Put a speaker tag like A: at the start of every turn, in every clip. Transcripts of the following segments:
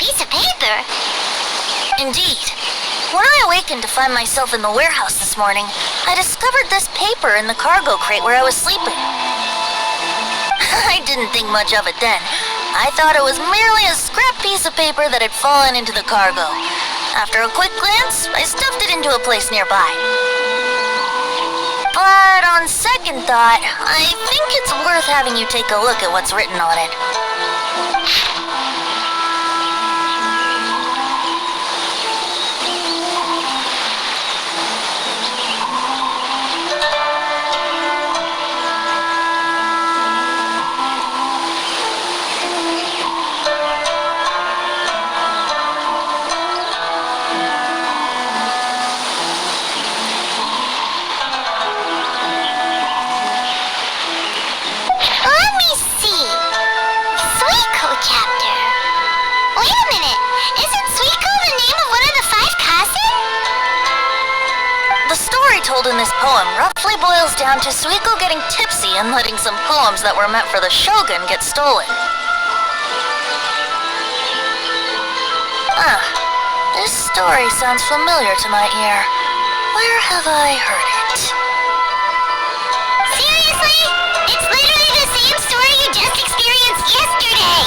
A: piece of paper.
B: Indeed. When I awakened to find myself in the warehouse this morning, I discovered this paper in the cargo crate where I was sleeping. I didn't think much of it then. I thought it was merely a scrap piece of paper that had fallen into the cargo. After a quick glance, I stuffed it into a place nearby. But on second thought, I think it's worth having you take a look at what's written on it. Told in this poem roughly boils down to Suikou getting tipsy and letting some poems that were meant for the shogun get stolen. This story sounds familiar to my ear. Where have I heard it?
A: Seriously? It's literally the same story you just experienced yesterday!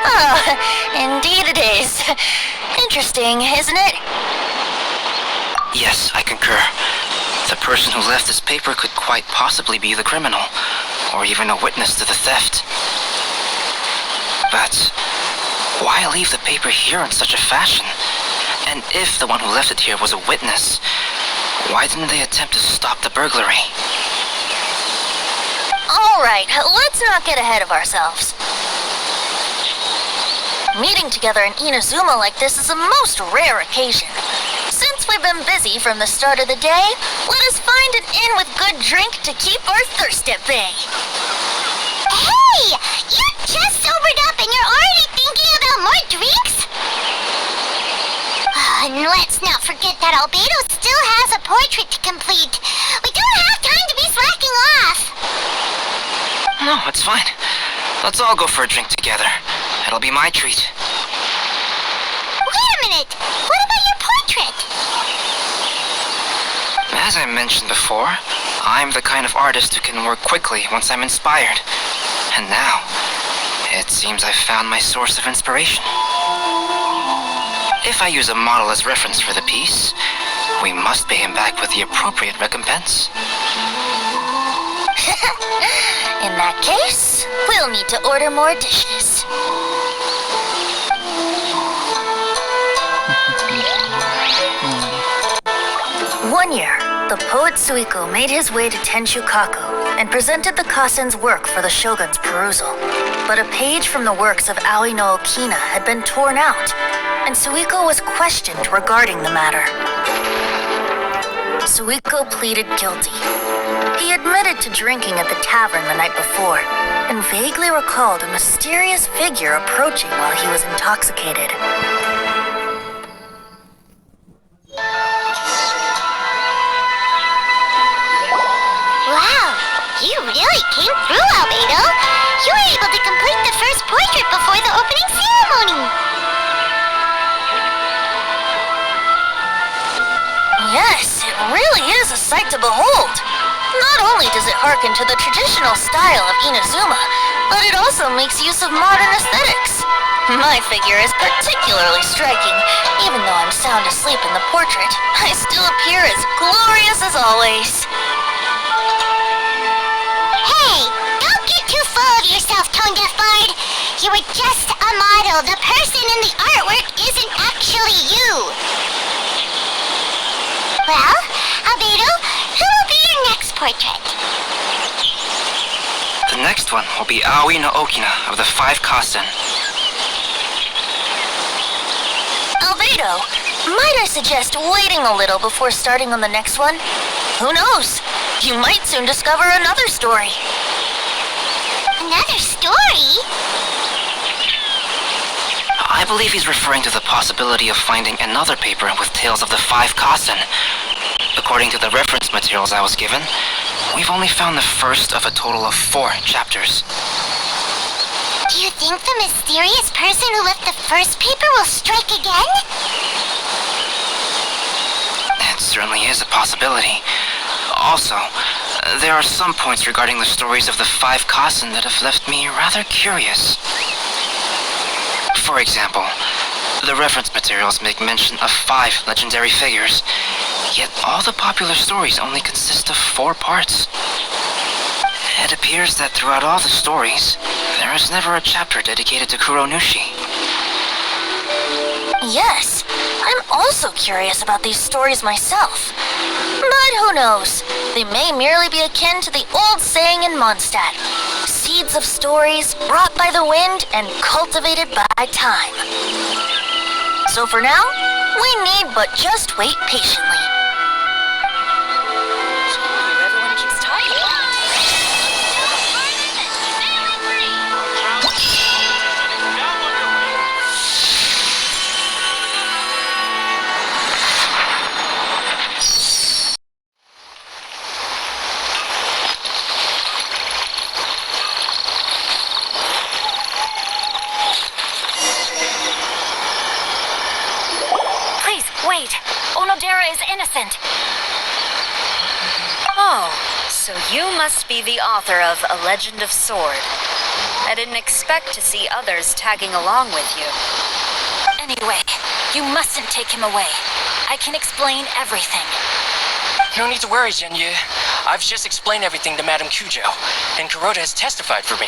B: Oh, indeed it is. Interesting, isn't it?
C: Yes, I concur. The person who left this paper could quite possibly be the criminal, or even a witness to the theft. But why leave the paper here in such a fashion? And if the one who left it here was a witness, why didn't they attempt to stop the burglary?
B: Alright, let's not get ahead of ourselves. Meeting together in Inazuma like this is a most rare occasion. Since we've been busy from the start of the day, let us find an inn with good drink to keep our thirst at bay.
A: Hey! You just sobered up and you're already thinking about more drinks? And let's not forget that Albedo still has a portrait to complete. We don't have time to be slacking off.
C: No, it's fine. Let's all go for a drink together. It'll be my treat.
A: Wait a minute! What about your portrait?
C: As I mentioned before, I'm the kind of artist who can work quickly once I'm inspired. And now, it seems I've found my source of inspiration. If I use a model as reference for the piece, we must pay him back with the appropriate recompense.
B: In that case, we'll need to order more dishes. One year, the poet Suikou made his way to Tenshukaku and presented the Kasen's work for the shogun's perusal. But a page from the works of Aoi no Okina had been torn out, and Suikou was questioned regarding the matter. Suikou pleaded guilty. He admitted to drinking at the tavern the night before, and vaguely recalled a mysterious figure approaching while he was intoxicated.
A: Wow, you really came through, Albedo. You were able to complete the first portrait before the opening ceremony.
B: Yes, it really is a sight to behold. Not only does it harken to the traditional style of Inazuma, but it also makes use of modern aesthetics. My figure is particularly striking. Even though I'm sound asleep in the portrait, I still appear as glorious as always.
A: Hey, don't get too full of yourself, tone-deaf bard. You were just a model. The person in the artwork isn't actually you. Well, Albedo, who will be your next portrait?
C: The next one will be Aoi no Okina of the 5 Kasen.
B: Albedo, might I suggest waiting a little before starting on the next one? Who knows? You might soon discover another story.
A: Another story?
C: I believe he's referring to the possibility of finding another paper with tales of the 5 Kasen. According to the reference materials I was given, we've only found the first of a total of 4 chapters.
A: Do you think the mysterious person who left the first paper will strike again?
C: It certainly is a possibility. Also, there are some points regarding the stories of the 5 Kasen that have left me rather curious. For example, the reference materials make mention of 5 legendary figures, yet all the popular stories only consist of 4 parts. It appears that throughout all the stories, there is never a chapter dedicated to Kuronushi.
B: Yes, I'm also curious about these stories myself. But who knows? They may merely be akin to the old saying in Mondstadt. Seeds of stories brought by the wind and cultivated by time. So for now, we need but just wait patiently. Everyone keeps talking.
D: Wait, Onodera is innocent. Oh, so you must be the author of A Legend of Sword. I didn't expect to see others tagging along with you. Anyway, you mustn't take him away. I can explain everything.
E: No need to worry, Jinyu. I've just explained everything to Madame Kujo, and Kuroda has testified for me.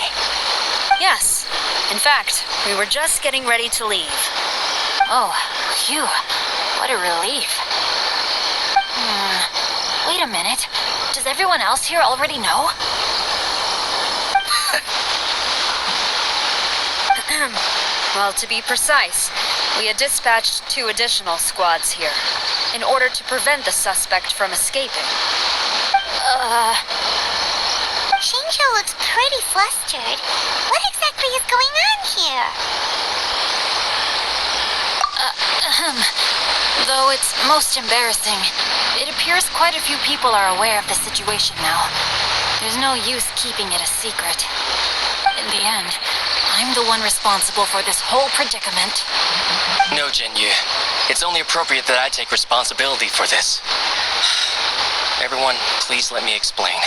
D: Yes. In fact, we were just getting ready to leave. Oh, phew. What a relief. Wait a minute. Does everyone else here already know? Well, to be precise, we had dispatched 2 additional squads here in order to prevent the suspect from escaping.
A: Shinjo looks pretty flustered. What exactly is going on here?
D: Though it's most embarrassing, it appears quite a few people are aware of the situation now. There's no use keeping it a secret. In the end, I'm the one responsible for this whole predicament.
E: No, Jinyu. It's only appropriate that I take responsibility for this. Everyone, please let me explain.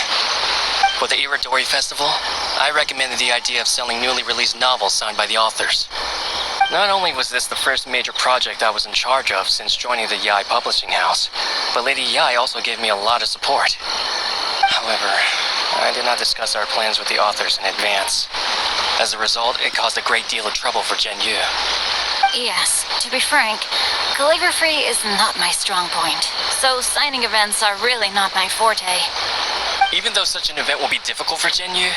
E: For the Irodori Festival, I recommended the idea of selling newly released novels signed by the authors. Not only was this the first major project I was in charge of since joining the Yai publishing house, but Lady Yai also gave me a lot of support. However, I did not discuss our plans with the authors in advance. As a result, it caused a great deal of trouble for Jinyu.
D: Yes, to be frank, calligraphy is not my strong point, so signing events are really not my forte.
E: Even though such an event will be difficult for Jinyu,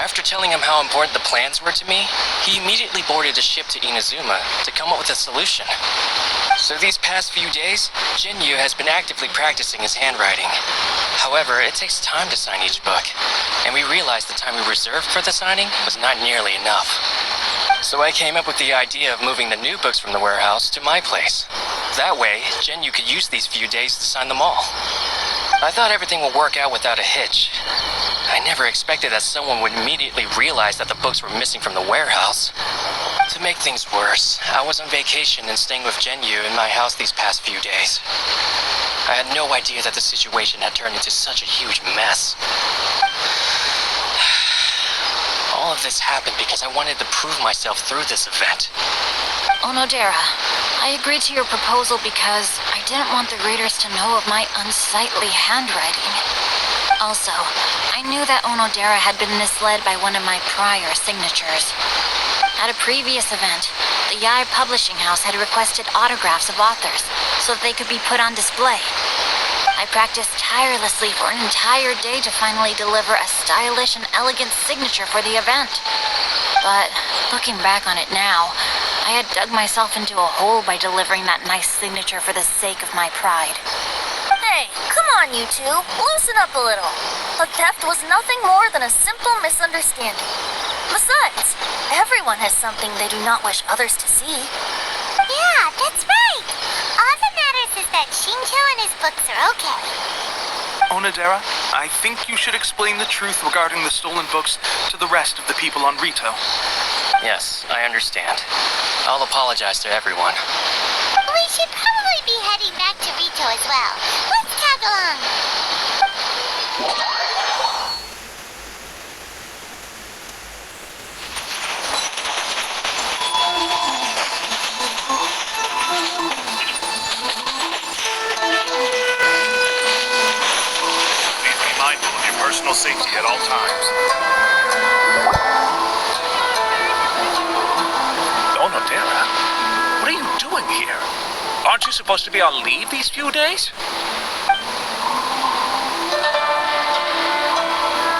E: after telling him how important the plans were to me, he immediately boarded a ship to Inazuma to come up with a solution. So these past few days, Jinyu has been actively practicing his handwriting. However, it takes time to sign each book, and we realized the time we reserved for the signing was not nearly enough. So I came up with the idea of moving the new books from the warehouse to my place. That way, Jinyu could use these few days to sign them all. I thought everything would work out without a hitch. I never expected that someone would immediately realize that the books were missing from the warehouse. To make things worse, I was on vacation and staying with Jinyu in my house these past few days. I had no idea that the situation had turned into such a huge mess. All of this happened because I wanted to prove myself through this event.
D: Onodera, I agreed to your proposal because I didn't want the readers to know of my unsightly handwriting. Also, I knew that Onodera had been misled by one of my prior signatures. At a previous event, the Yai publishing house had requested autographs of authors so that they could be put on display. I practiced tirelessly for an entire day to finally deliver a stylish and elegant signature for the event. But looking back on it now, I had dug myself into a hole by delivering that nice signature for the sake of my pride.
B: Hey, come on, you two. Loosen up a little. A theft was nothing more than a simple misunderstanding. Besides, everyone has something they do not wish others to see.
A: Yeah, that's right. All that matters is that Shinjo and his books are okay.
F: Onodera, I think you should explain the truth regarding the stolen books to the rest of the people on Rito.
E: Yes, I understand. I'll apologize to everyone.
A: We should probably be heading back to Rito as well. Let's tag along.
G: Please be mindful of your personal safety at all times. Onodera, what are you doing here? Aren't you supposed to be on leave these few days?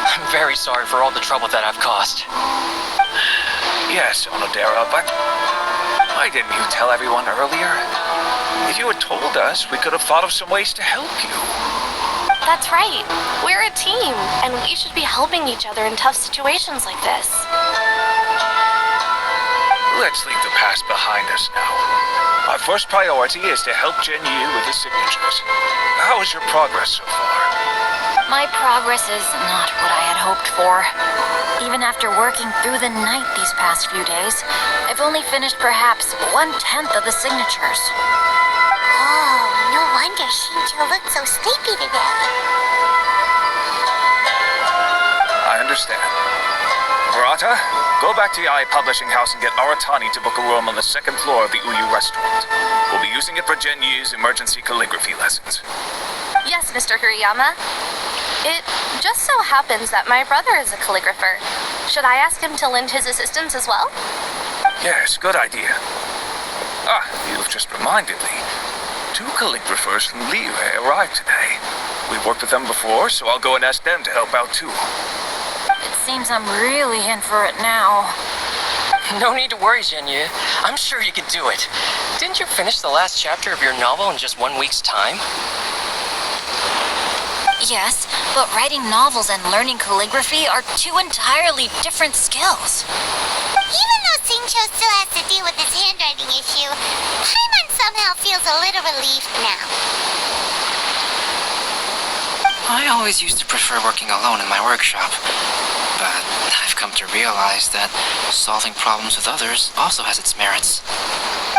E: I'm very sorry for all the trouble that I've caused.
G: Yes, Onodera, but why didn't you tell everyone earlier? If you had told us, we could have thought of some ways to help you.
H: That's right. We're a team, and we should be helping each other in tough situations like this.
G: Let's leave the past behind us now. Our first priority is to help Yu with the signatures. How is your progress so far?
D: My progress is not what I had hoped for. Even after working through the night these past few days, I've only finished perhaps 1/10 of the signatures.
A: Oh, no wonder Shincho looked so sleepy today.
G: I understand. Murata, go back to Yae Publishing House and get Aratani to book a room on the second floor of the Uyu restaurant. We'll be using it for Yu's emergency calligraphy lessons.
H: Yes, Mr. Hirayama. It just so happens that my brother is a calligrapher. Should I ask him to lend his assistance as well?
G: Yes, good idea. Ah, you've just reminded me. 2 calligraphers from Liyue arrived today. We've worked with them before, so I'll go and ask them to help out too.
D: It seems I'm really in for it now.
E: No need to worry, Yu. I'm sure you could do it. Didn't you finish the last chapter of your novel in just 1 week's time?
D: Yes, but writing novels and learning calligraphy are 2 entirely different skills.
A: Even though Shincho still has to deal with his handwriting issue, Paimon somehow feels a little relieved now.
C: I always used to prefer working alone in my workshop, but I've come to realize that solving problems with others also has its merits.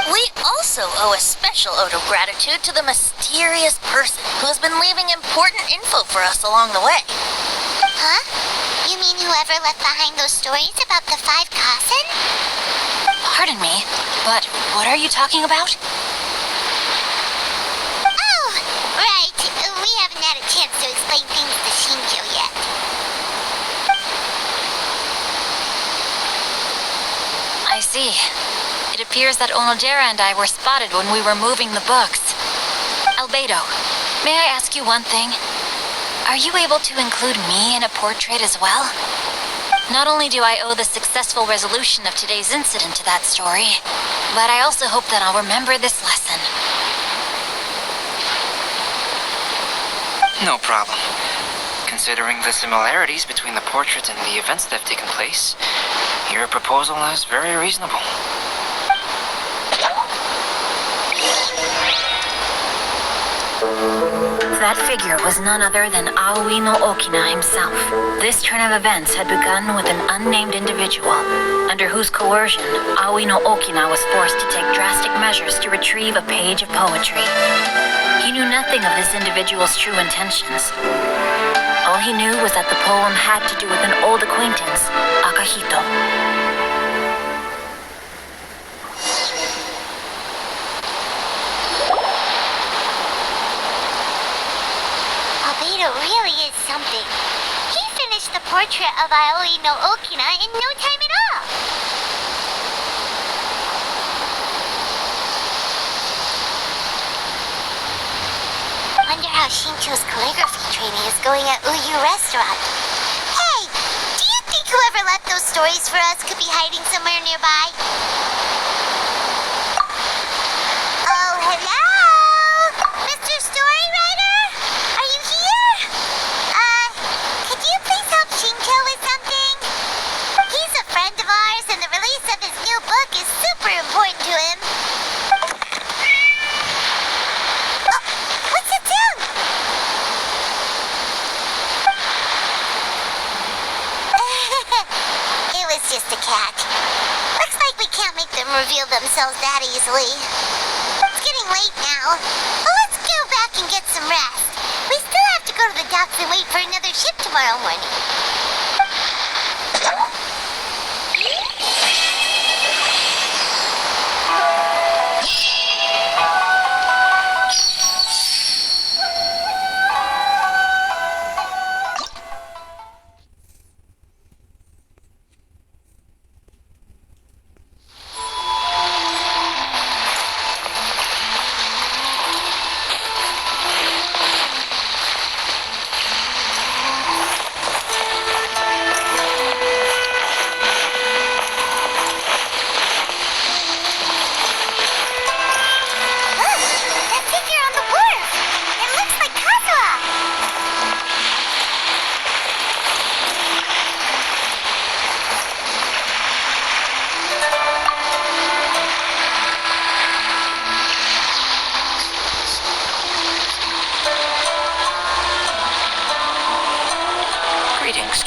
B: We also owe a special ode of gratitude to the mysterious person who has been leaving important info for us along the way.
A: Huh? You mean whoever left behind those stories about the 5 Kasen?
D: Pardon me, but what are you talking about?
A: Oh, right. We haven't had a chance to explain things to Shinjo yet.
D: I see. It appears that Onodera and I were spotted when we were moving the books. Albedo, may I ask you one thing? Are you able to include me in a portrait as well? Not only do I owe the successful resolution of today's incident to that story, but I also hope that I'll remember this lesson.
C: No problem. Considering the similarities between the portrait and the events that have taken place, your proposal is very reasonable.
D: That figure was none other than Aoi no Okina himself. This turn of events had begun with an unnamed individual, under whose coercion Aoi no Okina was forced to take drastic measures to retrieve a page of poetry. He knew nothing of this individual's true intentions. All he knew was that the poem had to do with an old acquaintance, Akahito.
A: Albedo really is something. He finished the portrait of Aoi no Okina in no time at all. Wonder how Shincho's calligraphy training is going at Uyu Restaurant. Hey, do you think whoever left those stories for us could be hiding somewhere nearby? Oh, hello? Mr. Storywriter? Are you here? Could you please help Shincho with something? He's a friend of ours and the release of his new book is super important to him. just a cat. Looks like we can't make them reveal themselves that easily. It's getting late now. Well, let's go back and get some rest. We still have to go to the docks and wait for another ship tomorrow morning.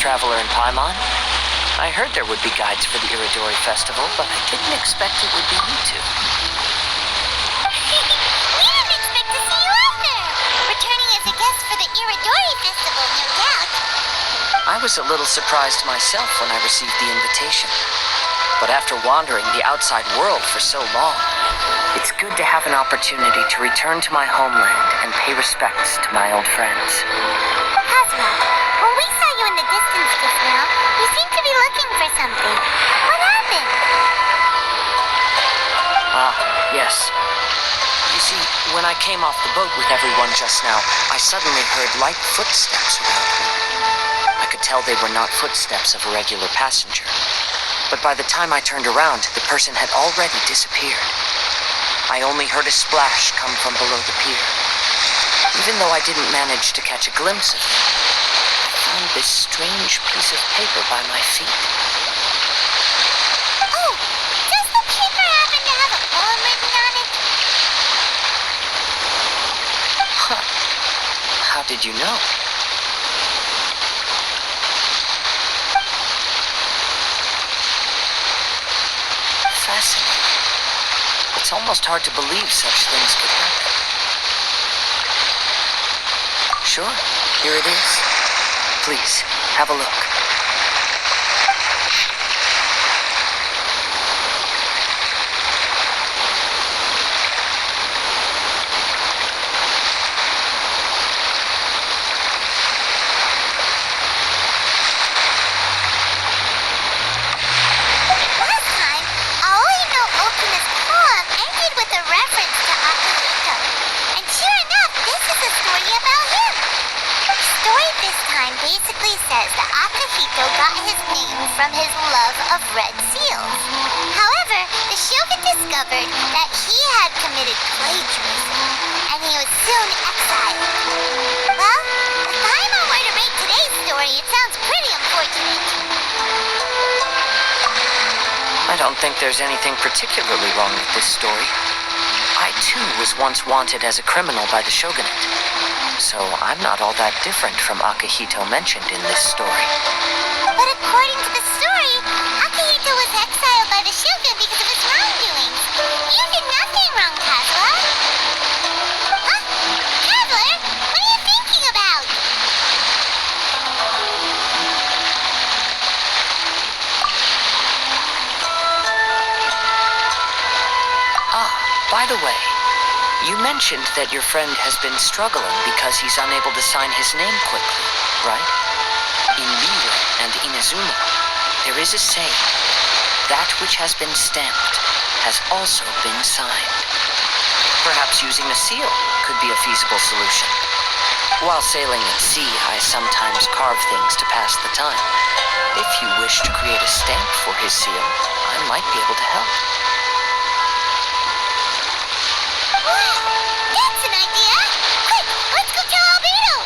I: Traveler in Paimon. I heard there would be guides for the Irodori Festival, but I didn't expect it would be you two.
A: We didn't expect to see you either! Returning as a guest for the Irodori Festival, no doubt.
I: I was a little surprised myself when I received the invitation. But after wandering the outside world for so long, it's good to have an opportunity to return to my homeland and pay respects to my old friends.
A: Hazma, when we saw you in the distance just now, you seemed to be looking for something. What happened?
I: Yes. You see, when I came off the boat with everyone just now, I suddenly heard light footsteps around me. I could tell they were not footsteps of a regular passenger. But by the time I turned around, the person had already disappeared. I only heard a splash come from below the pier. Even though I didn't manage to catch a glimpse of it, I found this strange piece of paper by my feet.
A: Oh, does the paper happen to have a poem written on it?
I: Huh. How did you know? Fascinating. It's almost hard to believe such things could happen. Sure, here it is. Please, have a look.
A: Last time, Aoi no Okuna's poem ended with a reference to Akihito. And sure enough, this is a story about him. The story this time basically says that Akihito got his name from his love of red seals. However, the shogun discovered that he had committed plagiarism, and he was soon exiled. Well, if Paimon were to rate today's story, it sounds pretty unfortunate.
I: I don't think there's anything particularly wrong with this story. I too was once wanted as a criminal by the shogunate. So I'm not all that different from Akihito mentioned in this story.
A: But according to the story, Akihito was exiled by the shogun because of his wrongdoings. You did nothing wrong, Kazuha. Huh? Traveler, what are you thinking about?
I: By the way, you mentioned that your friend has been struggling because he's unable to sign his name quickly, right? In Liyue and Inazuma, there is a saying, that which has been stamped has also been signed. Perhaps using a seal could be a feasible solution. While sailing at sea, I sometimes carve things to pass the time. If you wish to create a stamp for his seal, I might be able to help.
A: That's an idea! Quick, let's go tell Albedo!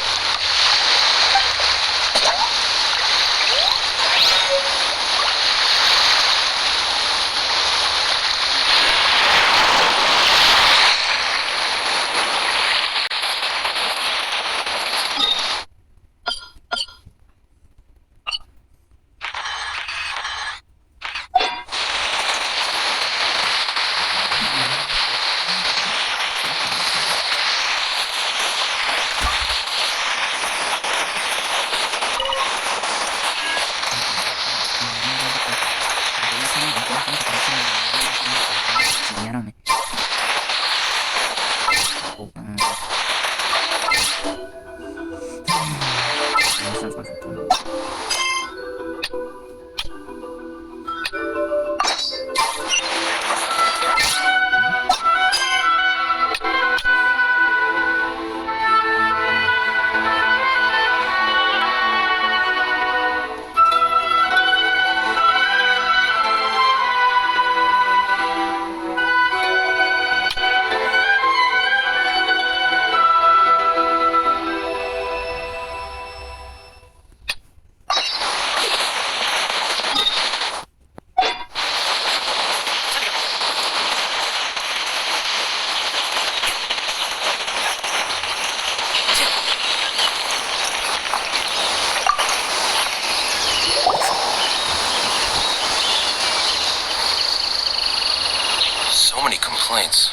J: complaints.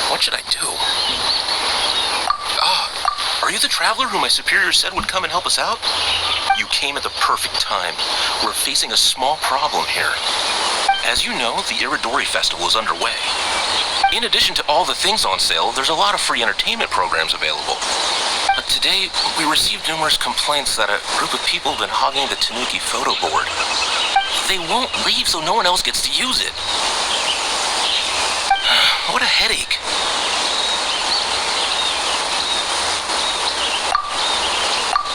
J: What should I do? Ah, are you the traveler who my superior said would come and help us out? You came at the perfect time. We're facing a small problem here. As you know, the Irodori Festival is underway. In addition to all the things on sale, there's a lot of free entertainment programs available. But today, we received numerous complaints that a group of people have been hogging the Tanuki photo board. They won't leave so no one else gets to use it. What a headache.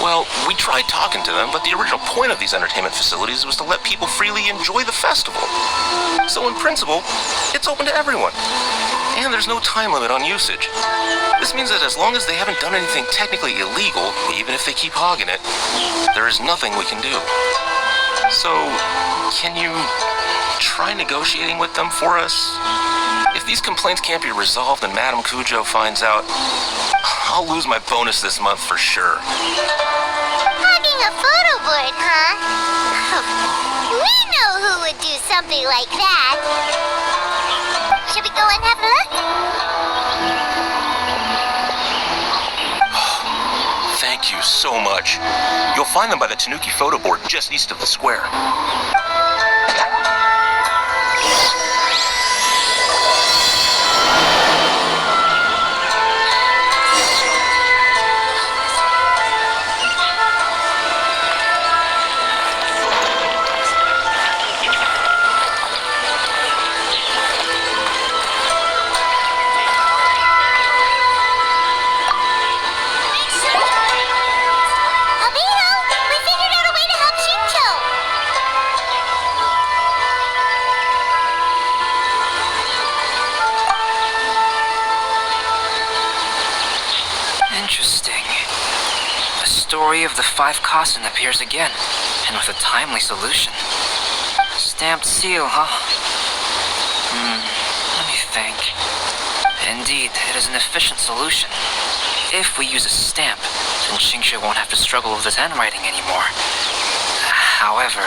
J: Well, we tried talking to them, but the original point of these entertainment facilities was to let people freely enjoy the festival. So in principle, it's open to everyone. And there's no time limit on usage. This means that as long as they haven't done anything technically illegal, even if they keep hogging it, there is nothing we can do. So, can you try negotiating with them for us? If these complaints can't be resolved and Madame Cujo finds out, I'll lose my bonus this month for sure.
A: Hogging a photo board, huh? We know who would do something like that. Should we go and have a look?
J: Thank you so much. You'll find them by the Tanuki photo board just east of the square.
C: Interesting. The story of the 5 Kasen appears again, and with a timely solution. Stamped seal, huh? Let me think. Indeed, it is an efficient solution. If we use a stamp, then Xingxue won't have to struggle with his handwriting anymore. However...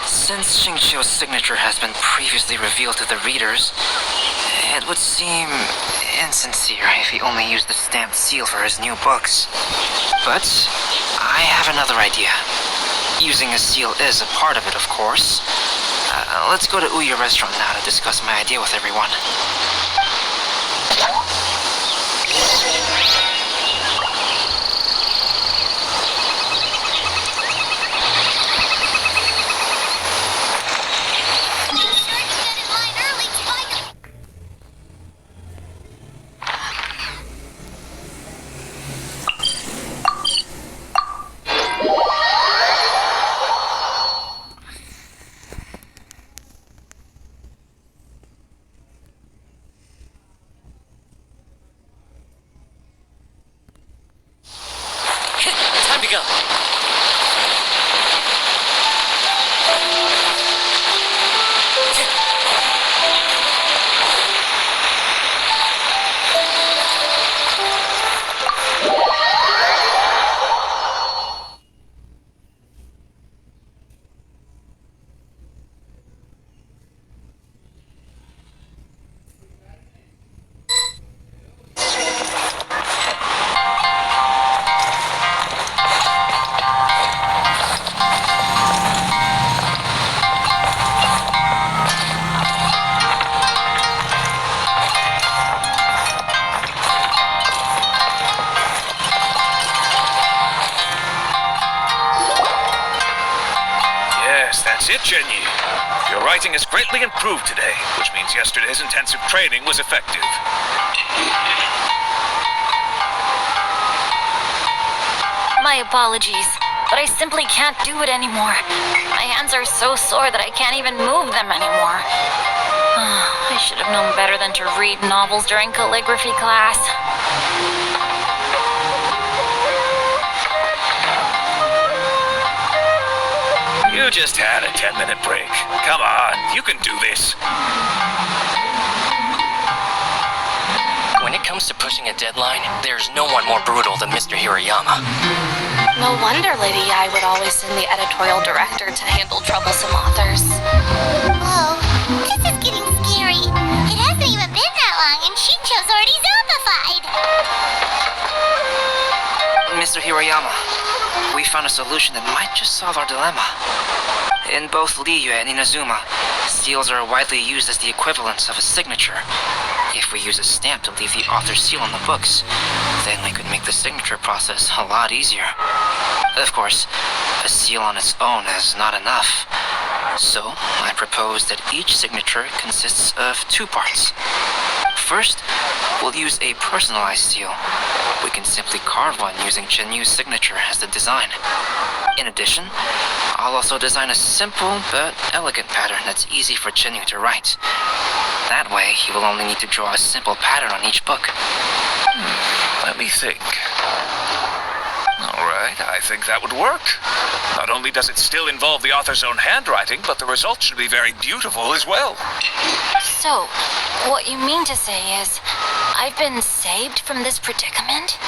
C: Since Xingqiu's signature has been previously revealed to the readers, it would seem insincere if he only used the stamped seal for his new books. But I have another idea. Using a seal is a part of it, of course. Let's go to Ouya Restaurant now to discuss my idea with everyone.
G: That's it, Genyi. Your writing is greatly improved today, which means yesterday's intensive training was effective.
D: My apologies, but I simply can't do it anymore. My hands are so sore that I can't even move them anymore. I should have known better than to read novels during calligraphy class.
G: You just had a 10-minute break. Come on, you can do this.
E: When it comes to pushing a deadline, there's no one more brutal than Mr. Hirayama.
H: No wonder Lady Ai would always send the editorial director to handle troublesome authors.
A: Whoa, this is getting scary. It hasn't even been that long and Shincho's already zombified.
C: Mr. Hiroyama, we found a solution that might just solve our dilemma. In both Liyue and Inazuma, seals are widely used as the equivalents of a signature. If we use a stamp to leave the author's seal on the books, then we could make the signature process a lot easier. Of course, a seal on its own is not enough. So, I propose that each signature consists of two parts. First, we'll use a personalized seal. We can simply carve one using Jinyu's signature as the design. In addition, I'll also design a simple but elegant pattern that's easy for Jinyu to write. That way, he will only need to draw a simple pattern on each book.
G: Let me think. Alright, I think that would work. Not only does it still involve the author's own handwriting, but the result should be very beautiful as well.
D: So, what you mean to say is, I've been saved from this predicament?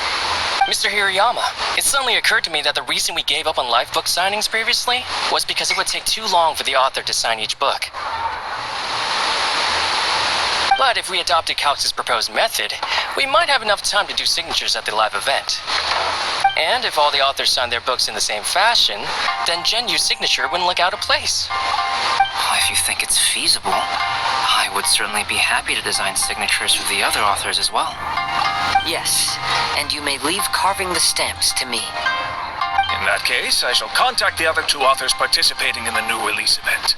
E: Mr. Hiroyama, it suddenly occurred to me that the reason we gave up on live book signings previously was because it would take too long for the author to sign each book. But if we adopted Calx's proposed method, we might have enough time to do signatures at the live event. And if all the authors signed their books in the same fashion, then Jinyu's signature wouldn't look out of place.
C: If you think it's feasible, I would certainly be happy to design signatures for the other authors as well.
I: Yes, and you may leave carving the stamps to me.
G: In that case, I shall contact the other two authors participating in the new release event.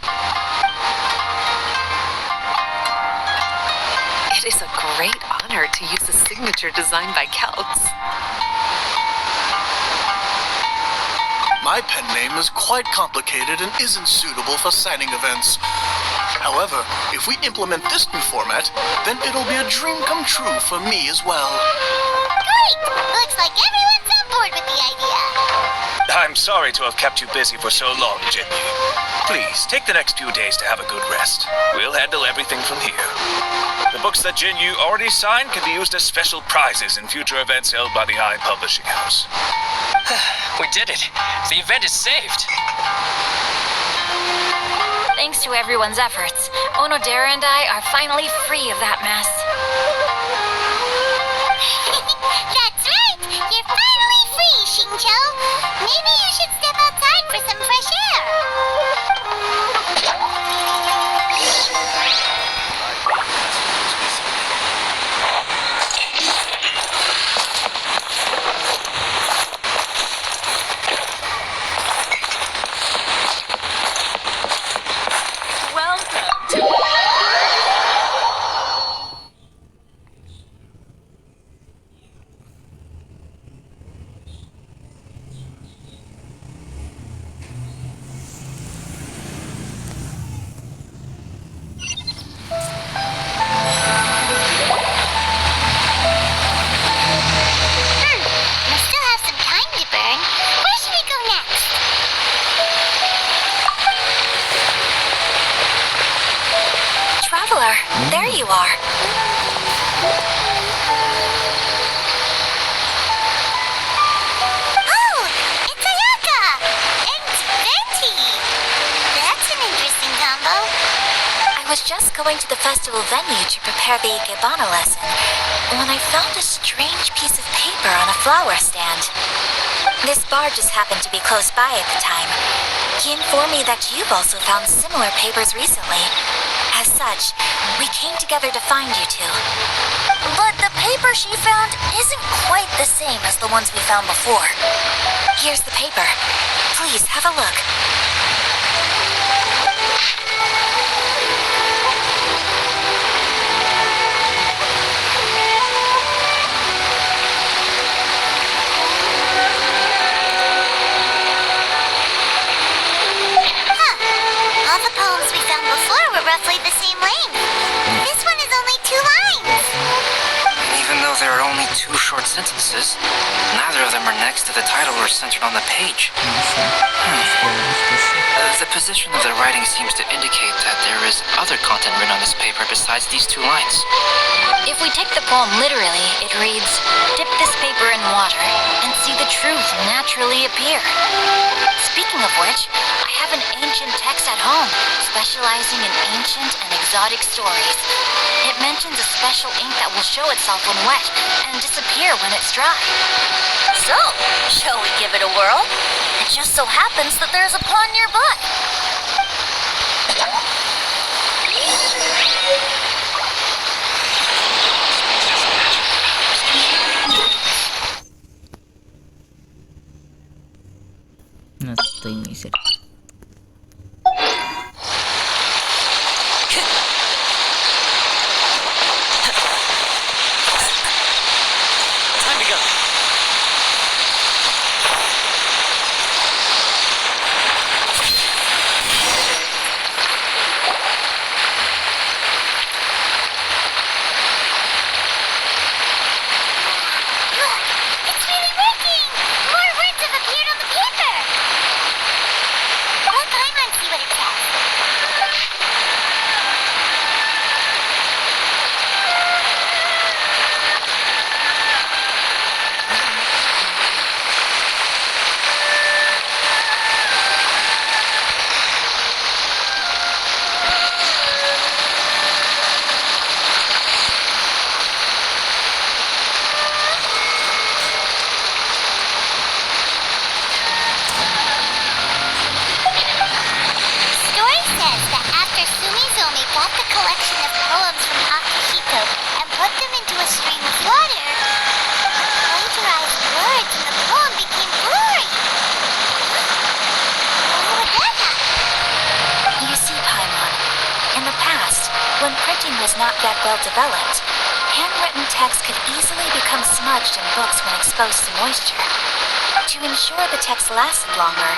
K: It is a great honor to use a signature designed by Calx.
L: My pen name is quite complicated and isn't suitable for signing events. However, if we implement this new format, then it'll be a dream come true for me as well.
A: Great! Looks like everyone's on board with the idea.
G: I'm sorry to have kept you busy for so long, Jinyu. Please, take the next few days to have a good rest. We'll handle everything from here. The books that Jinyu already signed can be used as special prizes in future events held by the Ai Publishing House.
E: We did it! The event is saved!
D: Thanks to everyone's efforts, Onodera and I are finally free of that mess.
A: That's right! You're finally free, Shincho! Maybe you should step outside for some fresh air!
D: There you are.
A: Oh, it's Ayaka! And Venti! That's an interesting combo.
D: I was just going to the festival venue to prepare the Ikebana lesson when I found a strange piece of paper on a flower stand. This bar just happened to be close by at the time. He informed me that you've also found similar papers recently. As such, we came together to find you two.
B: But the paper she found isn't quite the same as the ones we found before.
D: Here's the paper. Please, have a look.
A: All the poems we found before were roughly the same length. This one is only 2 lines.
C: Even Even though there are only 2 short sentences, neither of them are next to the title or centered on the page. The position of the writing seems to indicate that there is other content written on this paper besides these 2 lines.
D: If we take the poem literally, it reads, "Dip this paper in water and see the truth naturally appear." Speaking of which, I have an ancient text at home, specializing in ancient and exotic stories. It mentions a special ink that will show itself when wet and disappear when it's dry.
B: So, shall we give it a whirl? It just so happens that there's a pond nearby.
M: No estoy muy cerca.
E: Time to go.
A: It's really working! More words have appeared on the paper! We'll climb and see what it says. Story says that after Sumizomi got the collection of poems from Akihito and put them into a stream of water, the plagiarized words in the poem became blurry. Why would that happen?
D: You see, Paimon, in the past, when printing was not yet well developed, handwritten text could easily become smudged in books when exposed to moisture. To ensure the text lasted longer,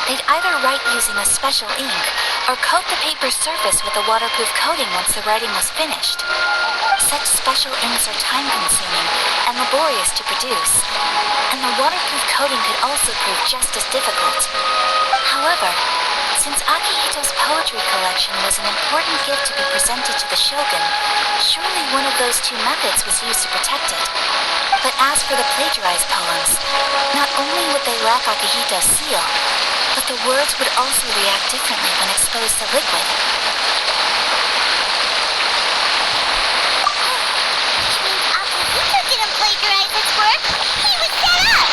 D: they'd either write using a special ink or coat the paper's surface with a waterproof coating once the writing was finished. Such special inks are time-consuming and laborious to produce, and the waterproof coating could also prove just as difficult. However, since Akihito's poetry collection was an important gift to be presented to the shogun, surely one of those 2 methods was used to protect it. But as for the plagiarized poems, not only would they lack Akihito's seal, but the words would also react differently when exposed to liquid.
A: Which means Akihito didn't plagiarize his work. He was set up!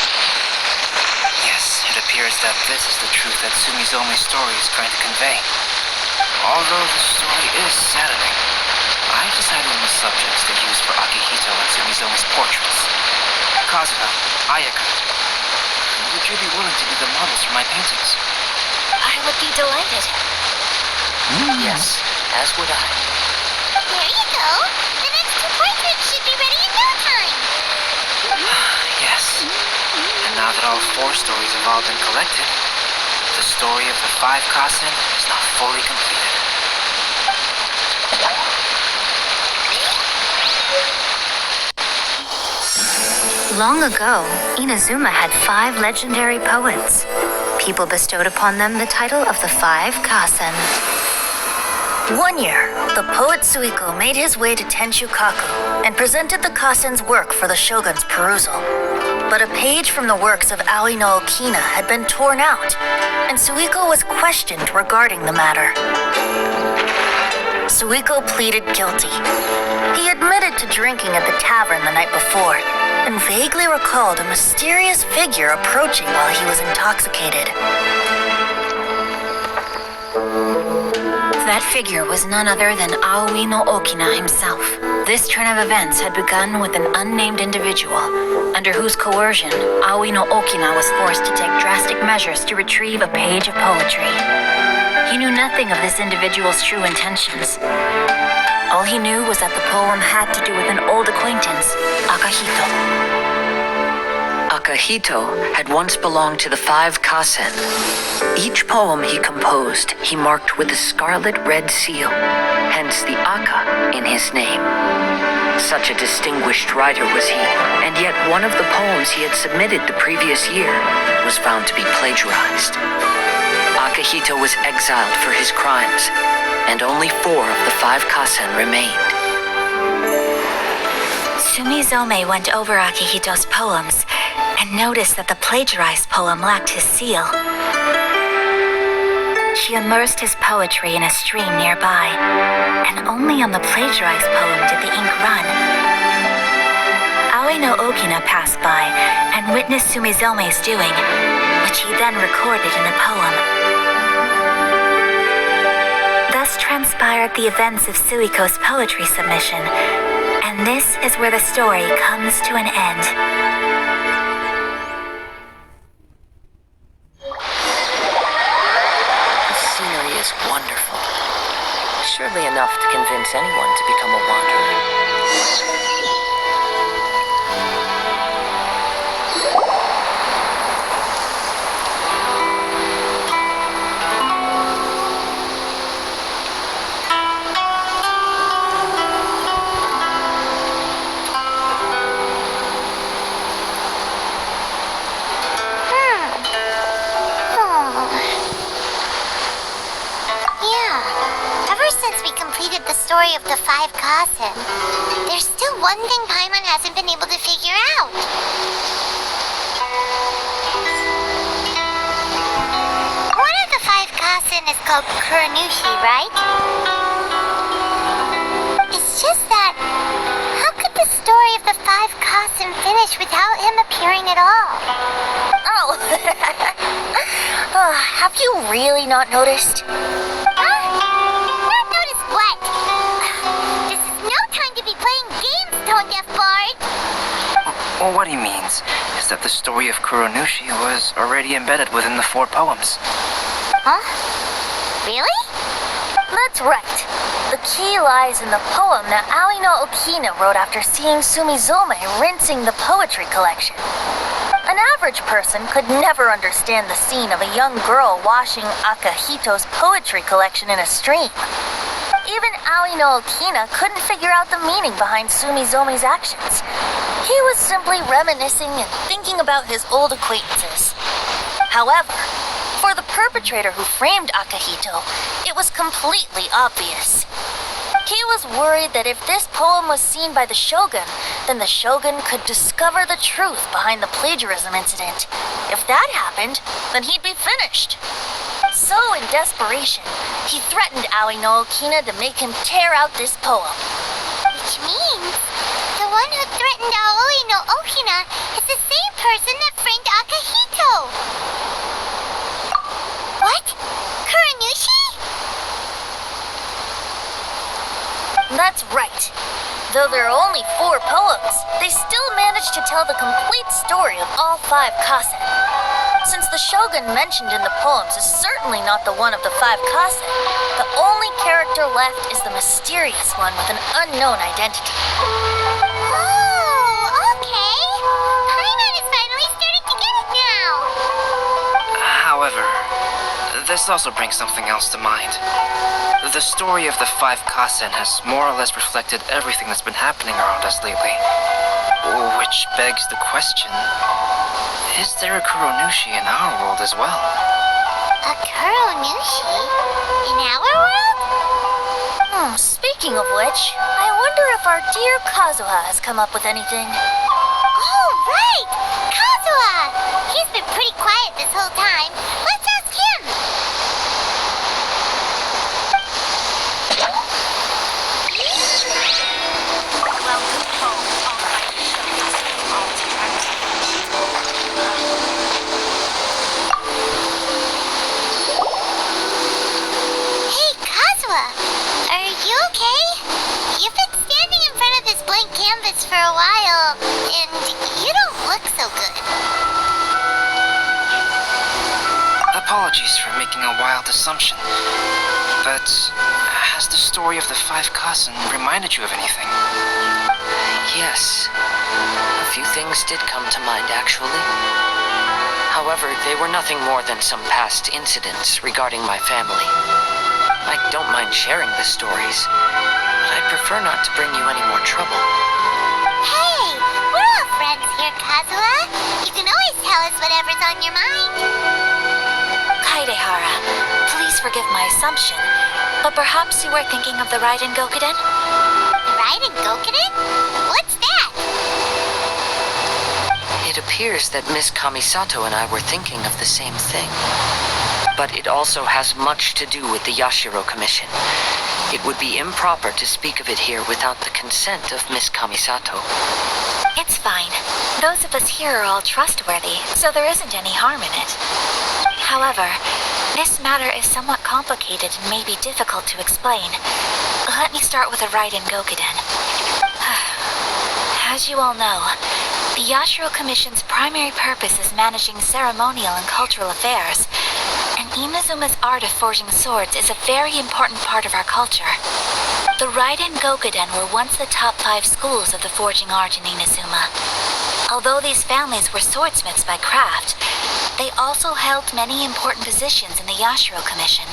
C: Yes, it appears that this is the truth that Sumizomi's story is trying to convey. Although the story is saddening, I've decided on the subjects to use for Akihito and Sumizomi's portraits. Kazuha, Ayaka, would you be willing to be the models for my paintings?
D: I would be delighted.
I: Yes, as would I.
A: There you go. The next 2 portraits should be ready in no time.
C: Yes. And now that all 4 stories have all been collected, the story of the 5 Kasen is now fully completed.
N: Long ago, Inazuma had 5 legendary poets. People bestowed upon them the title of the 5 Kasen.
B: One year, the poet Suikou made his way to Tenshukaku and presented the Kasen's work for the shogun's perusal. But a page from the works of Aoi no Okina had been torn out, and Suikou was questioned regarding the matter. Suikou pleaded guilty. He admitted to drinking at the tavern the night before, and vaguely recalled a mysterious figure approaching while he was intoxicated.
D: That figure was none other than Aoi no Okina himself. This turn of events had begun with an unnamed individual, under whose coercion Aoi no Okina was forced to take drastic measures to retrieve a page of poetry. He knew nothing of this individual's true intentions. All he knew was that the poem had to do with an old acquaintance, Akihito.
I: Akihito had once belonged to the 5 Kasen. Each poem he composed, he marked with a scarlet red seal, hence the Aka in his name. Such a distinguished writer was he, and yet one of the poems he had submitted the previous year was found to be plagiarized. Akihito was exiled for his crimes, and only 4 of the 5 Kasen remained.
N: Sumizome went over Akihito's poems and noticed that the plagiarized poem lacked his seal. She immersed his poetry in a stream nearby, and only on the plagiarized poem did the ink run. Aoi no Okina passed by and witnessed Sumizome's doing, which he then recorded in a poem. Thus transpired the events of Suikou's poetry submission, and this is where the story comes to an end.
I: The scenery is wonderful. Surely enough to convince anyone to become a wanderer.
A: The story of the 5 Kasen. There's still one thing Paimon hasn't been able to figure out. One of the 5 Kasen is called Kuranushi, right? It's just that, how could the story of the 5 Kasen finish without him appearing at all?
B: Oh, have you really not noticed?
A: What? This is no time to be playing games, tone-deaf bard!
C: Well, what he means is that the story of Kuranushi was already embedded within the 4 poems.
A: Huh? Really?
B: That's right. The key lies in the poem that Aoi no Okina wrote after seeing Sumizome rinsing the poetry collection. An average person could never understand the scene of a young girl washing Akihito's poetry collection in a stream. Even Aoi no Okina couldn't figure out the meaning behind Sumizome's actions. He was simply reminiscing and thinking about his old acquaintances. However, for the perpetrator who framed Akihito, it was completely obvious. He was worried that if this poem was seen by the Shogun, then the Shogun could discover the truth behind the plagiarism incident. If that happened, then he'd be finished. So in desperation, he threatened Aoi no Okina to make him tear out this poem.
A: Which means the one who threatened Aoi no Okina is the same person that framed Akihito. What? Kuranushi?
B: That's right. Though there are only 4 poems, they still managed to tell the complete story of all 5 Kasen. Since the Shogun mentioned in the poems is certainly not the one of the 5 Kasen, the only character left is the mysterious one with an unknown identity.
A: Oh, okay. Paimon is finally starting to get it now.
C: However, this also brings something else to mind. The story of the 5 Kasen has more or less reflected everything that's been happening around us lately. Which begs the question, is there a Kuranushi in our world as well?
A: A Kuranushi? In our world?
B: Speaking of which, I wonder if our dear Kazuha has come up with anything.
A: Oh, right! Kazuha! He's been pretty quiet this whole time. Let's ask him! Hey, Kazuha! Are you okay? You've been standing in front of this blank canvas for a while, and you don't look so good.
C: apologize for making a wild assumption. But has the story of the five Kasen reminded you of anything?
I: Yes. A few things did come to mind, actually. However, they were nothing more than some past incidents regarding my family. I don't mind sharing the stories, but I'd prefer not to bring you any more trouble.
A: Hey, we're all friends here, Kazuha. You can always tell us whatever's on your mind.
D: Kaidehara, please forgive my assumption, but perhaps you were thinking of the Raiden Gokuden?
A: Raiden Gokuden? What's that?
I: It appears that Miss Kamisato and I were thinking of the same thing. But it also has much to do with the Yashiro Commission. It would be improper to speak of it here without the consent of Miss Kamisato.
D: It's fine. Those of us here are all trustworthy, so there isn't any harm in it. However, this matter is somewhat complicated and may be difficult to explain. Let me start with the Raiden Gokuden. As you all know, the Yashiro Commission's primary purpose is managing ceremonial and cultural affairs, and Inazuma's art of forging swords is a very important part of our culture. The Raiden Gokuden were once the top 5 schools of the forging art in Inazuma. Although these families were swordsmiths by craft, they also held many important positions in the Yashiro Commission.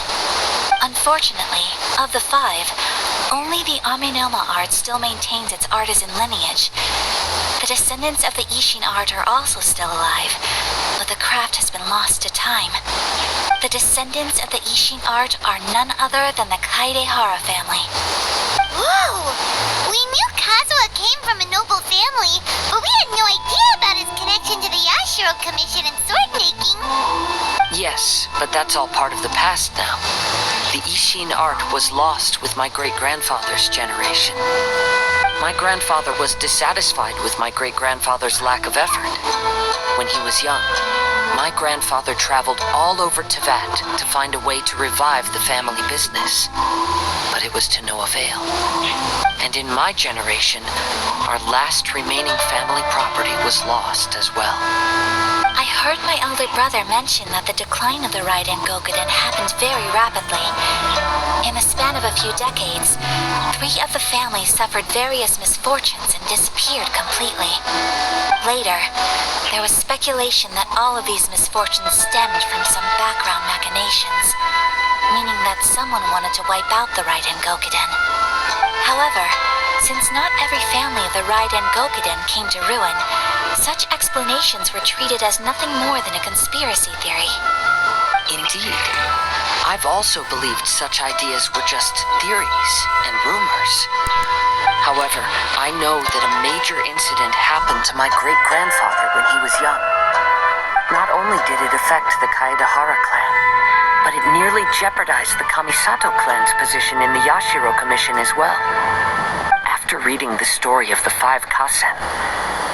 D: Unfortunately, of the 5, only the Amenoma art still maintains its artisan lineage. The descendants of the Ishin art are also still alive, but the craft has been lost to time. The descendants of the Ishin art are none other than the Kaidehara family.
A: Whoa! We knew Kazuha came from a noble family, but we had no idea about his connection to the Yashiro Commission and sword making.
I: Yes, but that's all part of the past now. The Ishin art was lost with my great-grandfather's generation. My grandfather was dissatisfied with my great-grandfather's lack of effort. When he was young, my grandfather traveled all over Teyvat to find a way to revive the family business. But it was to no avail. And in my generation, our last remaining family property was lost as well.
D: I heard my elder brother mention that the decline of the Raiden Gokuden happened very rapidly. In the span of a few decades, 3 of the families suffered various misfortunes and disappeared completely. Later, there was speculation that all of these misfortunes stemmed from some background machinations, meaning that someone wanted to wipe out the Raiden Gokuden. However, since not every family of the Raiden Gokuden came to ruin, such explanations were treated as nothing more than a conspiracy theory.
I: Indeed. I've also believed such ideas were just theories and rumors. However, I know that a major incident happened to my great-grandfather when he was young. Not only did it affect the Kaedehara clan, but it nearly jeopardized the Kamisato clan's position in the Yashiro Commission as well. After reading the story of the 5 Kasen,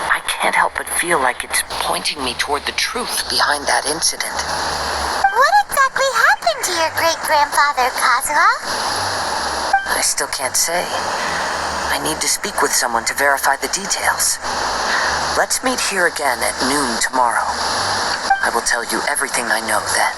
I: I can't help but feel like it's pointing me toward the truth behind that incident.
A: What exactly happened to your great-grandfather, Kazuha?
I: I still can't say. I need to speak with someone to verify the details. Let's meet here again at noon tomorrow. I will tell you everything I know then.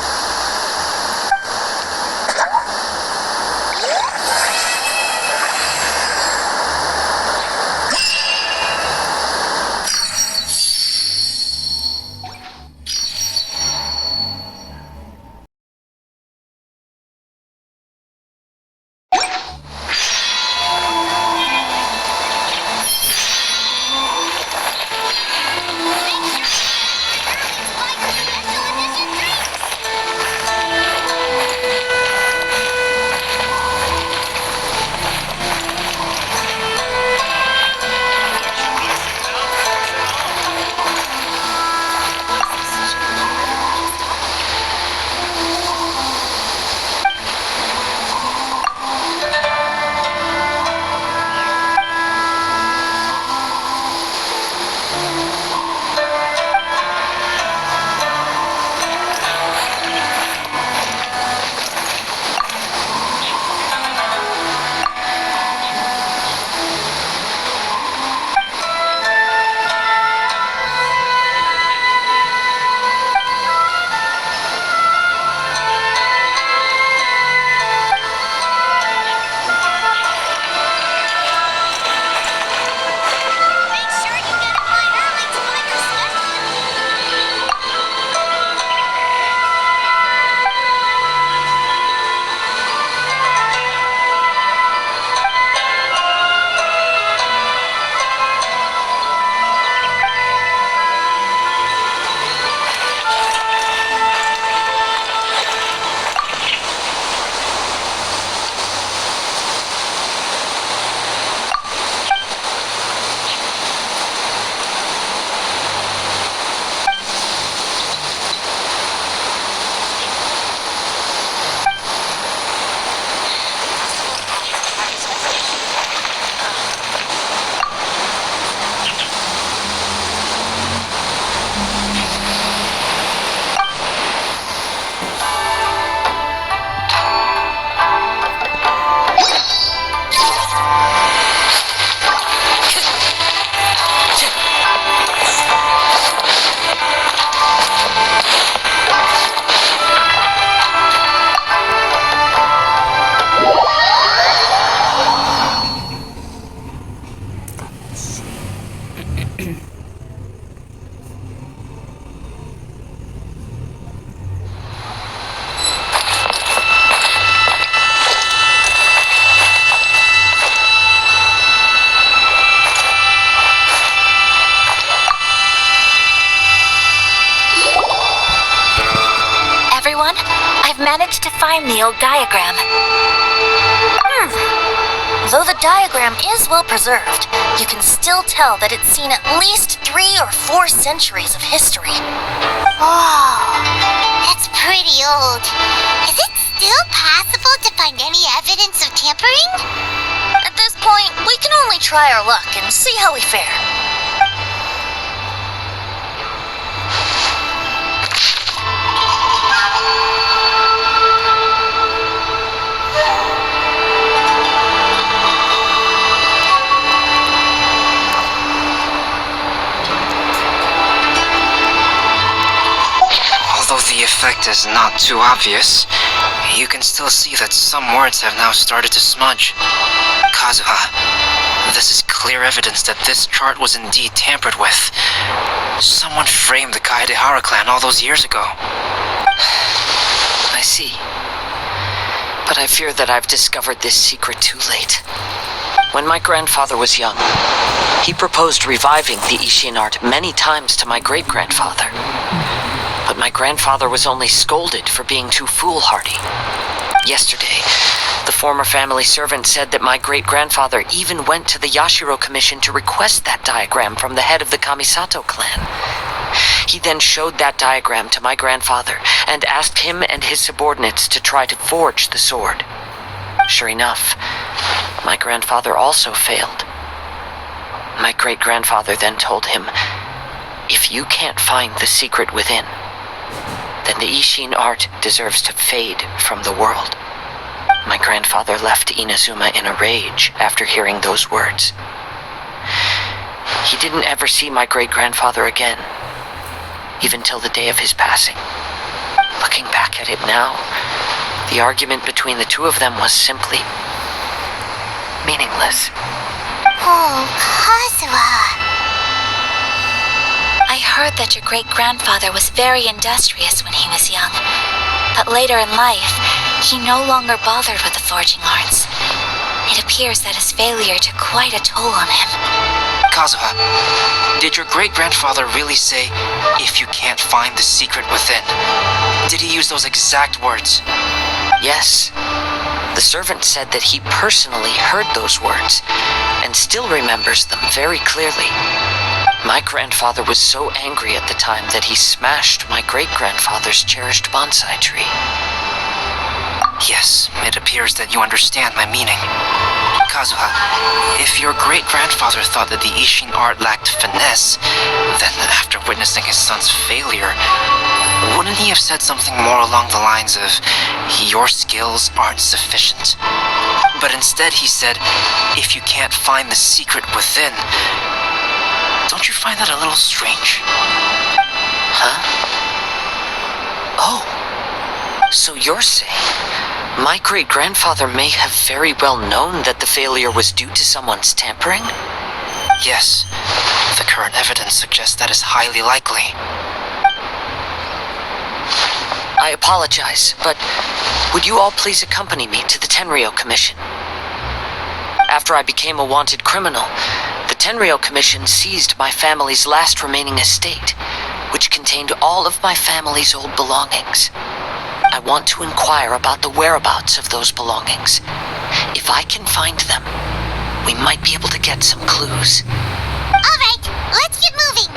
B: I've managed to find the old diagram. Though the diagram is well preserved, you can still tell that it's seen at least 3 or 4 centuries of history.
A: Whoa, that's pretty old. Is it still possible to find any evidence of tampering?
B: At this point, we can only try our luck and see how we fare.
C: Although the effect is not too obvious, you can still see that some words have now started to smudge. Kazuha, this is clear evidence that this chart was indeed tampered with. Someone framed the Kaedehara clan all those years ago.
I: I see. But I fear that I've discovered this secret too late. When my grandfather was young, he proposed reviving the Ishin art many times to my great-grandfather. But my grandfather was only scolded for being too foolhardy. Yesterday, the former family servant said that my great-grandfather even went to the Yashiro Commission to request that diagram from the head of the Kamisato clan. He then showed that diagram to my grandfather and asked him and his subordinates to try to forge the sword. Sure enough, my grandfather also failed. My great-grandfather then told him, "If you can't find the secret within, then the Ishin art deserves to fade from the world." My grandfather left Inazuma in a rage after hearing those words. He didn't ever see my great-grandfather again, even till the day of his passing. Looking back at it now, the argument between the two of them was simply meaningless.
A: Oh, Kazuha.
B: I heard that your great-grandfather was very industrious when he was young, but later in life, he no longer bothered with the forging arts. It appears that his failure took quite a toll on him.
C: Kazuha, did your great-grandfather really say, "If you can't find the secret within"? Did he use those exact words?
I: Yes. The servant said that he personally heard those words and still remembers them very clearly. My grandfather was so angry at the time that he smashed my great-grandfather's cherished bonsai tree.
C: Yes, it appears that you understand my meaning. Kazuha, if your great-grandfather thought that the Ishin art lacked finesse, then after witnessing his son's failure, wouldn't he have said something more along the lines of, "Your skills aren't sufficient"? But instead he said, "If you can't find the secret within." Don't you find that a little strange?
I: Huh? Oh. So you're saying my great-grandfather may have very well known that the failure was due to someone's tampering?
C: Yes. The current evidence suggests that is highly likely.
I: I apologize, but would you all please accompany me to the Tenryou Commission? After I became a wanted criminal, the Tenryou Commission seized my family's last remaining estate, which contained all of my family's old belongings. I want to inquire about the whereabouts of those belongings. If I can find them, we might be able to get some clues.
A: All right, let's get moving.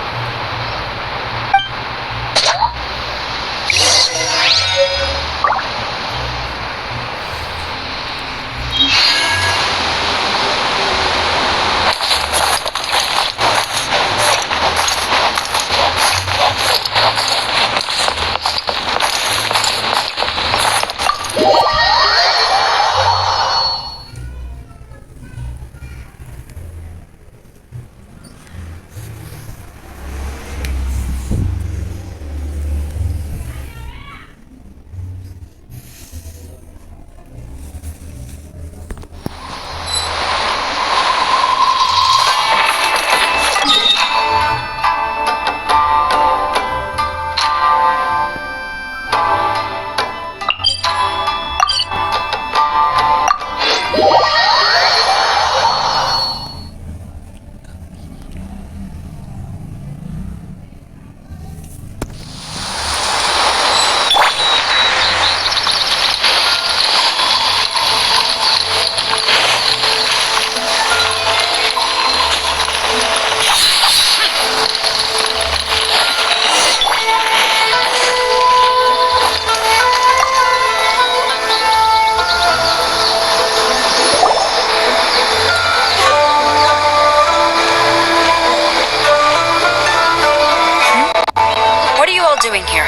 D: doing here?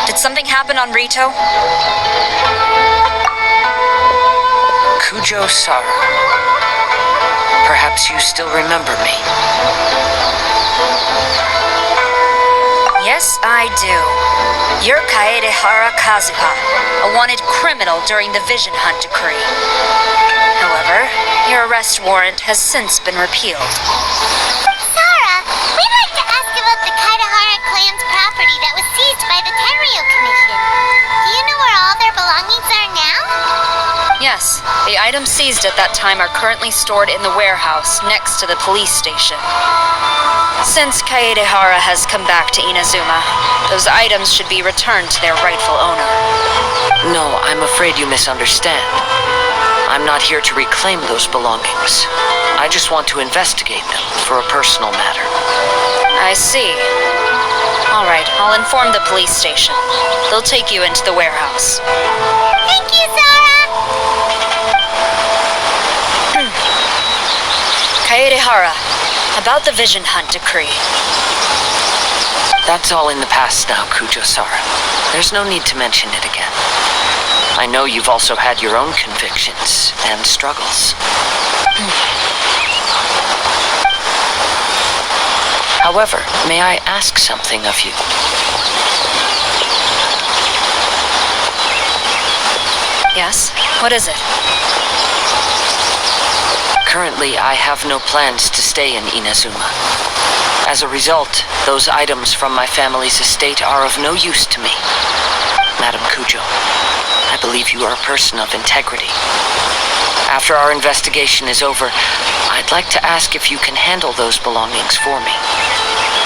D: Did something happen on Rito?
I: Kujo Sara. Perhaps you still remember me.
D: Yes, I do. You're Kaedehara Kazuha, a wanted criminal during the Vision Hunt decree. However, your arrest warrant has since been repealed.
A: Sara, we'd like to ask about the Kaedehara clan's property that was seized by the Tenryo Commission. Do you know where all their belongings are now?
D: Yes, the items seized at that time are currently stored in the warehouse next to the police station. Since Kaedehara has come back to Inazuma, those items should be returned to their rightful owner.
I: No, I'm afraid you misunderstand. I'm not here to reclaim those belongings. I just want to investigate them for a personal matter.
D: I see. All right, I'll inform the police station. They'll take you into the warehouse.
A: Thank you, Sara!
D: Kaedehara, about the Vision Hunt decree.
I: That's all in the past now, Kujo-Sara. There's no need to mention it again. I know you've also had your own convictions and struggles. However, may I ask something of you?
D: Yes? What is it?
I: Currently, I have no plans to stay in Inazuma. As a result, those items from my family's estate are of no use to me. Madam Kujo, I believe you are a person of integrity. After our investigation is over, I'd like to ask if you can handle those belongings for me.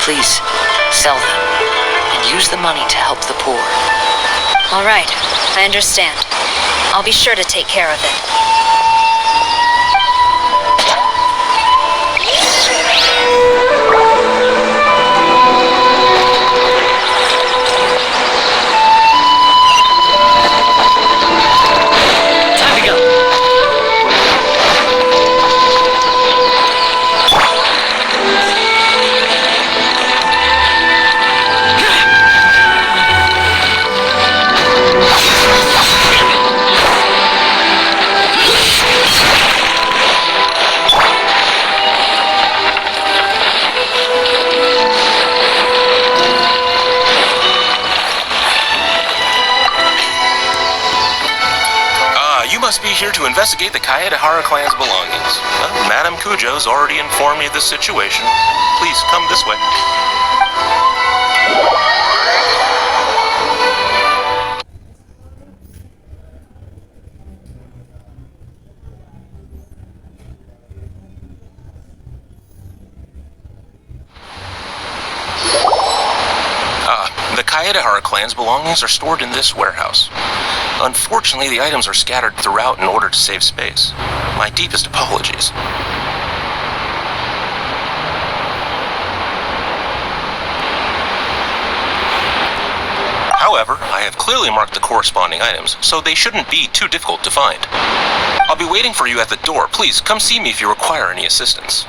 I: Please, sell them, and use the money to help the poor.
D: All right, I understand. I'll be sure to take care of it.
J: Here to investigate the Kaedehara clan's belongings. Well, Madam Kujo's already informed me of this situation. Please come this way. The Kaedehara clan's belongings are stored in this warehouse. Unfortunately, the items are scattered throughout in order to save space. My deepest apologies. However, I have clearly marked the corresponding items, so they shouldn't be too difficult to find. I'll be waiting for you at the door. Please, come see me if you require any assistance.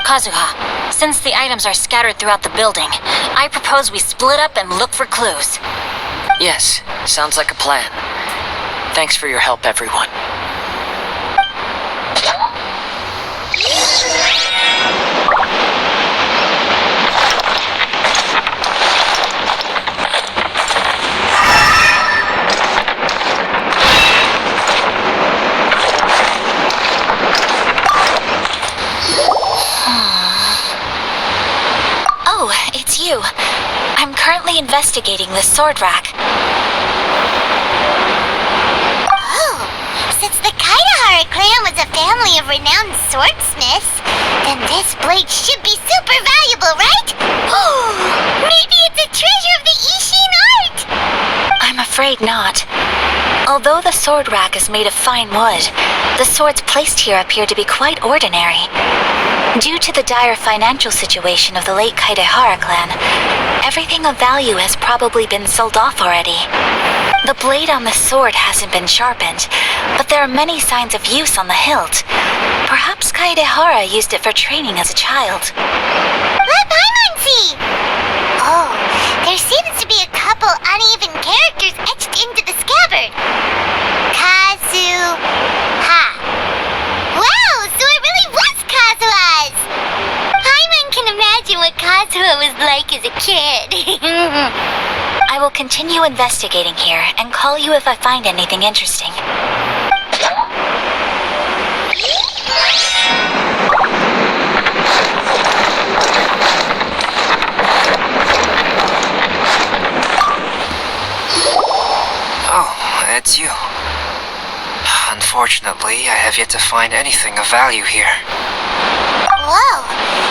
D: Kazuha, since the items are scattered throughout the building, I propose we split up and look for clues.
I: Yes, sounds like a plan. Thanks for your help, everyone.
B: Oh, it's you. I'm currently investigating the sword rack.
A: Since the Kaedehara clan was a family of renowned swordsmiths, then this blade should be super valuable, right? Oh, maybe it's a treasure of the Ishin art!
B: I'm afraid not. Although the sword rack is made of fine wood, the swords placed here appear to be quite ordinary. Due to the dire financial situation of the late Kaedehara clan, everything of value has probably been sold off already. The blade on the sword hasn't been sharpened, but there are many signs of use on the hilt. Perhaps Kaedehara used it for training as a child.
A: Let Paimon see! Oh, there seems to be a couple couple uneven characters etched into the scabbard. Kazuha. Wow, so it really was Kazuha's! Paimon can imagine what Kazuha was like as a kid.
N: I will continue investigating here and call you if I find anything interesting.
C: Oh, it's you. Unfortunately, I have yet to find anything of value here.
A: Whoa,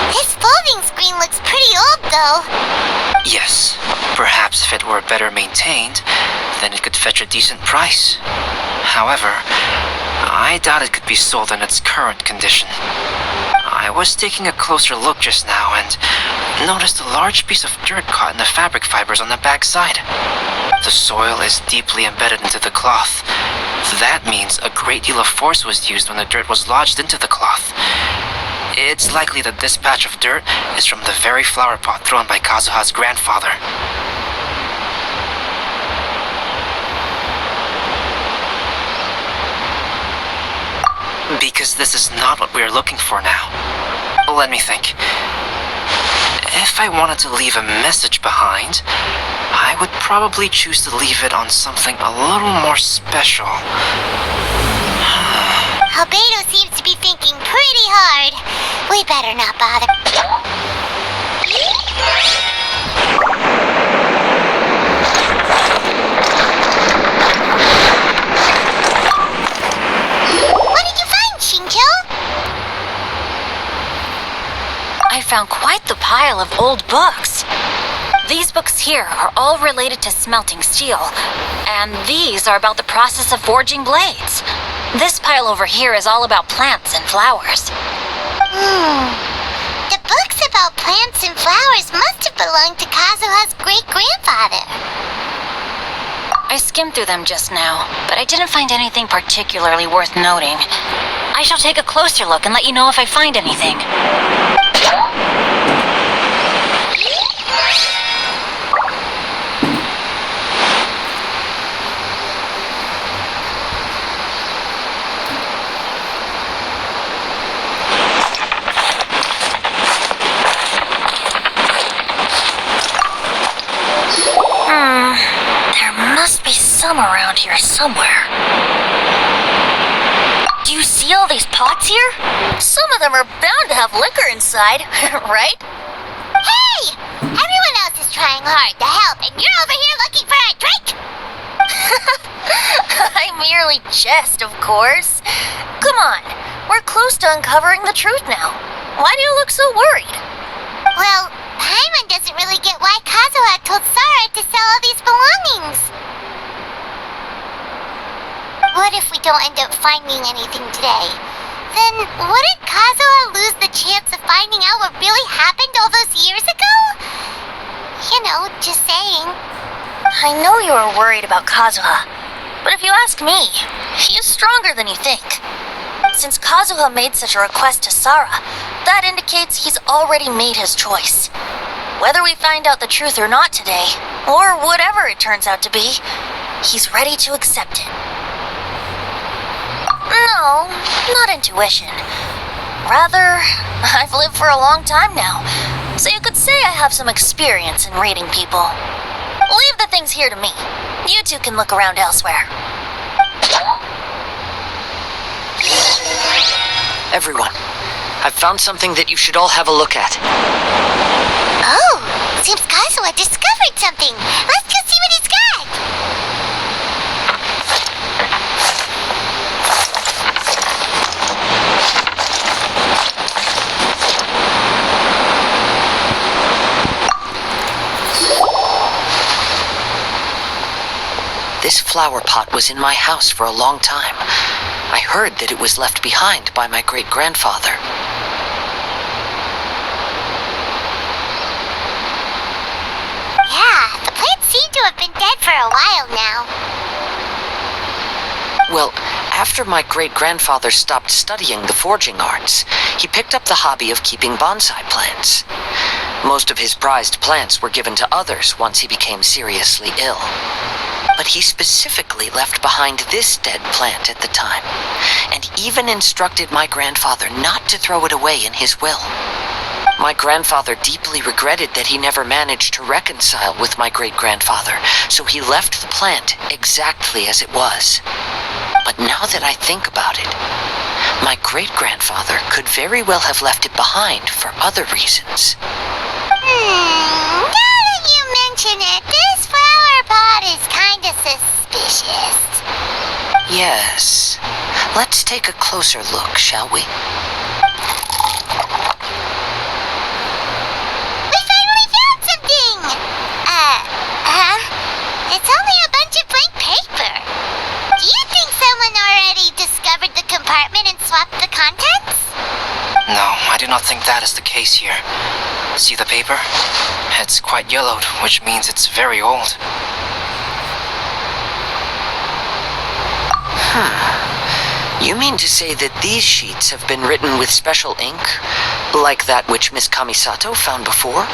A: his folding screen looks pretty old though.
C: Yes, perhaps if it were better maintained, then it could fetch a decent price. However, I doubt it could be sold in its current condition. I was taking a closer look just now and noticed a large piece of dirt caught in the fabric fibers on the back side. The soil is deeply embedded into the cloth. That means a great deal of force was used when the dirt was lodged into the cloth. It's likely that this patch of dirt is from the very flower pot thrown by Kazuha's grandfather. Because this is not what we are looking for now. Let me think. If I wanted to leave a message behind, I would probably choose to leave it on something a little more special.
A: Albedo seems to be thinking pretty hard. We better not bother. What did you find, Shincho?
D: I found quite the pile of old books. These books here are all related to smelting steel, and these are about the process of forging blades. This pile over here is all about plants and flowers.
A: The books about plants and flowers must have belonged to Kazuha's great-grandfather.
D: I skimmed through them just now, but I didn't find anything particularly worth noting. I shall take a closer look and let you know if I find anything.
B: There must be some around here somewhere. Do you see all these pots here? Some of them are bound to have liquor inside, right?
A: Hey! Everyone else is trying hard to help, and you're over here looking for a drink!
B: I merely jest, of course. Come on, we're close to uncovering the truth now. Why do you look so worried?
A: Well, Paimon doesn't really get why Kazuha told Sara to sell all these belongings. What if we don't end up finding anything today? Then wouldn't Kazuha lose the chance of finding out what really happened all those years ago? You know, just saying.
B: I know you are worried about Kazuha, but if you ask me, he is stronger than you think. Since Kazuha made such a request to Sara, that indicates he's already made his choice. Whether we find out the truth or not today, or whatever it turns out to be, he's ready to accept it. No, not intuition. Rather, I've lived for a long time now, so you could say I have some experience in reading people. Leave the things here to me. You two can look around elsewhere.
I: Everyone, I've found something that you should all have a look at.
A: Oh, seems Kazuha discovered something. Let's go see what he's got.
I: This flower pot was in my house for a long time. I heard that it was left behind by my great-grandfather.
A: Yeah, the plants seem to have been dead for a while now.
I: Well, after my great-grandfather stopped studying the forging arts, he picked up the hobby of keeping bonsai plants. Most of his prized plants were given to others once he became seriously ill. But he specifically left behind this dead plant at the time, and even instructed my grandfather not to throw it away in his will. My grandfather deeply regretted that he never managed to reconcile with my great-grandfather, so he left the plant exactly as it was. But now that I think about it, my great-grandfather could very well have left it behind for other reasons.
A: Now that you mention it, this flower pot is kinda suspicious.
I: Yes. Let's take a closer look, shall we?
A: We finally found something! It's only a bunch of blank paper. Do you think someone already discovered the compartment and swapped the contents?
C: No, I do not think that is the case here. See the paper? It's quite yellowed, which means it's very old.
I: You mean to say that these sheets have been written with special ink? Like that which Miss Kamisato found before?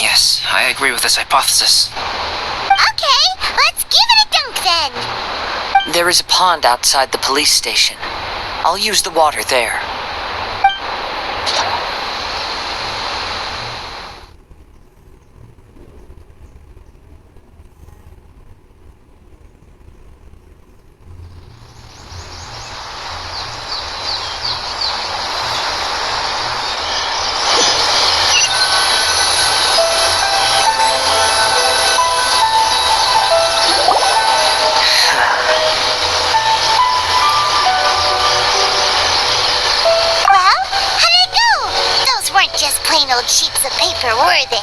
C: Yes, I agree with this hypothesis.
A: Okay, let's give it a dunk then.
I: There is a pond outside the police station. I'll use the water there.
A: Sheets of paper, were they?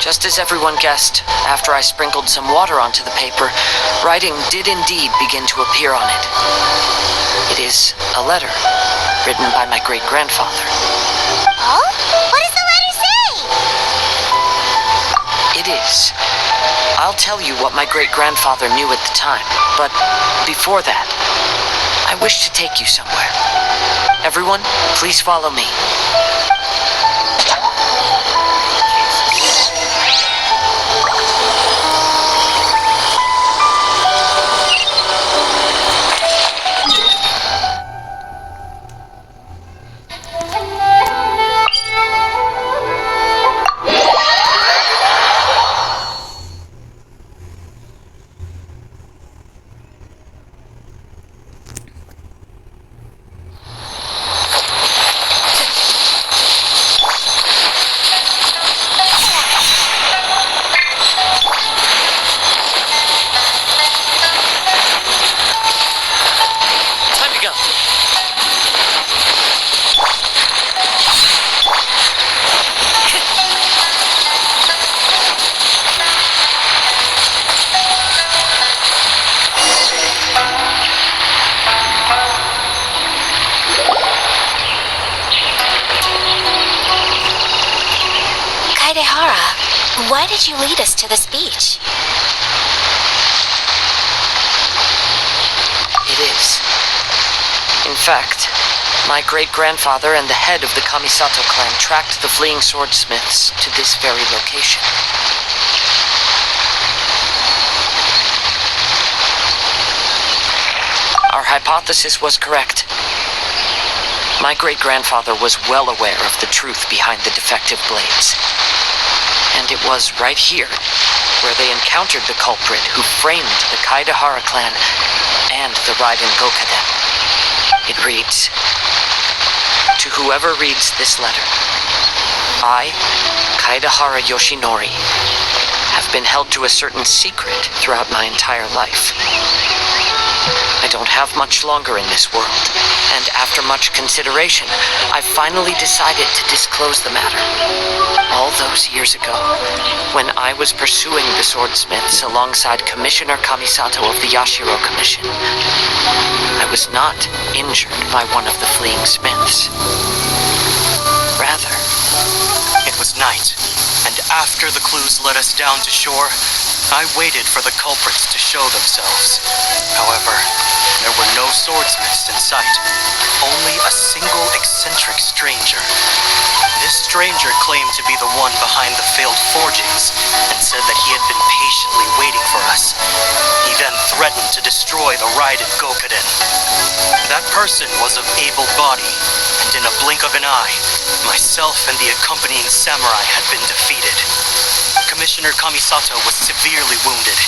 I: Just as everyone guessed, after I sprinkled some water onto the paper, writing did indeed begin to appear on it. It is a letter, written by my great-grandfather.
A: Oh? What does the letter say?
I: It is. I'll tell you what my great-grandfather knew at the time, but before that, I wish to take you somewhere. Everyone, please follow me.
N: Why did you lead us to this beach?
I: It is. In fact, my great-grandfather and the head of the Kamisato clan tracked the fleeing swordsmiths to this very location. Our hypothesis was correct. My great-grandfather was well aware of the truth behind the defective blades. And it was right here where they encountered the culprit who framed the Kaidahara clan and the Raiden Gokaden. It reads, "To whoever reads this letter, I, Kaidahara Yoshinori, have been held to a certain secret throughout my entire life. I don't have much longer in this world, and after much consideration, I finally decided to disclose the matter. All those years ago, when I was pursuing the swordsmiths alongside Commissioner Kamisato of the Yashiro Commission, I was not injured by one of the fleeing smiths. Rather,
O: it was night, and after the clues led us down to shore, I waited for the culprits to show themselves. However, there were no swordsmiths in sight, only a single eccentric stranger. This stranger claimed to be the one behind the failed forgings and said that he had been patiently waiting for us. He then threatened to destroy the Raiden Gokuden. That person was of able body, and in a blink of an eye, myself and the accompanying samurai had been defeated. Commissioner Kamisato was severely wounded,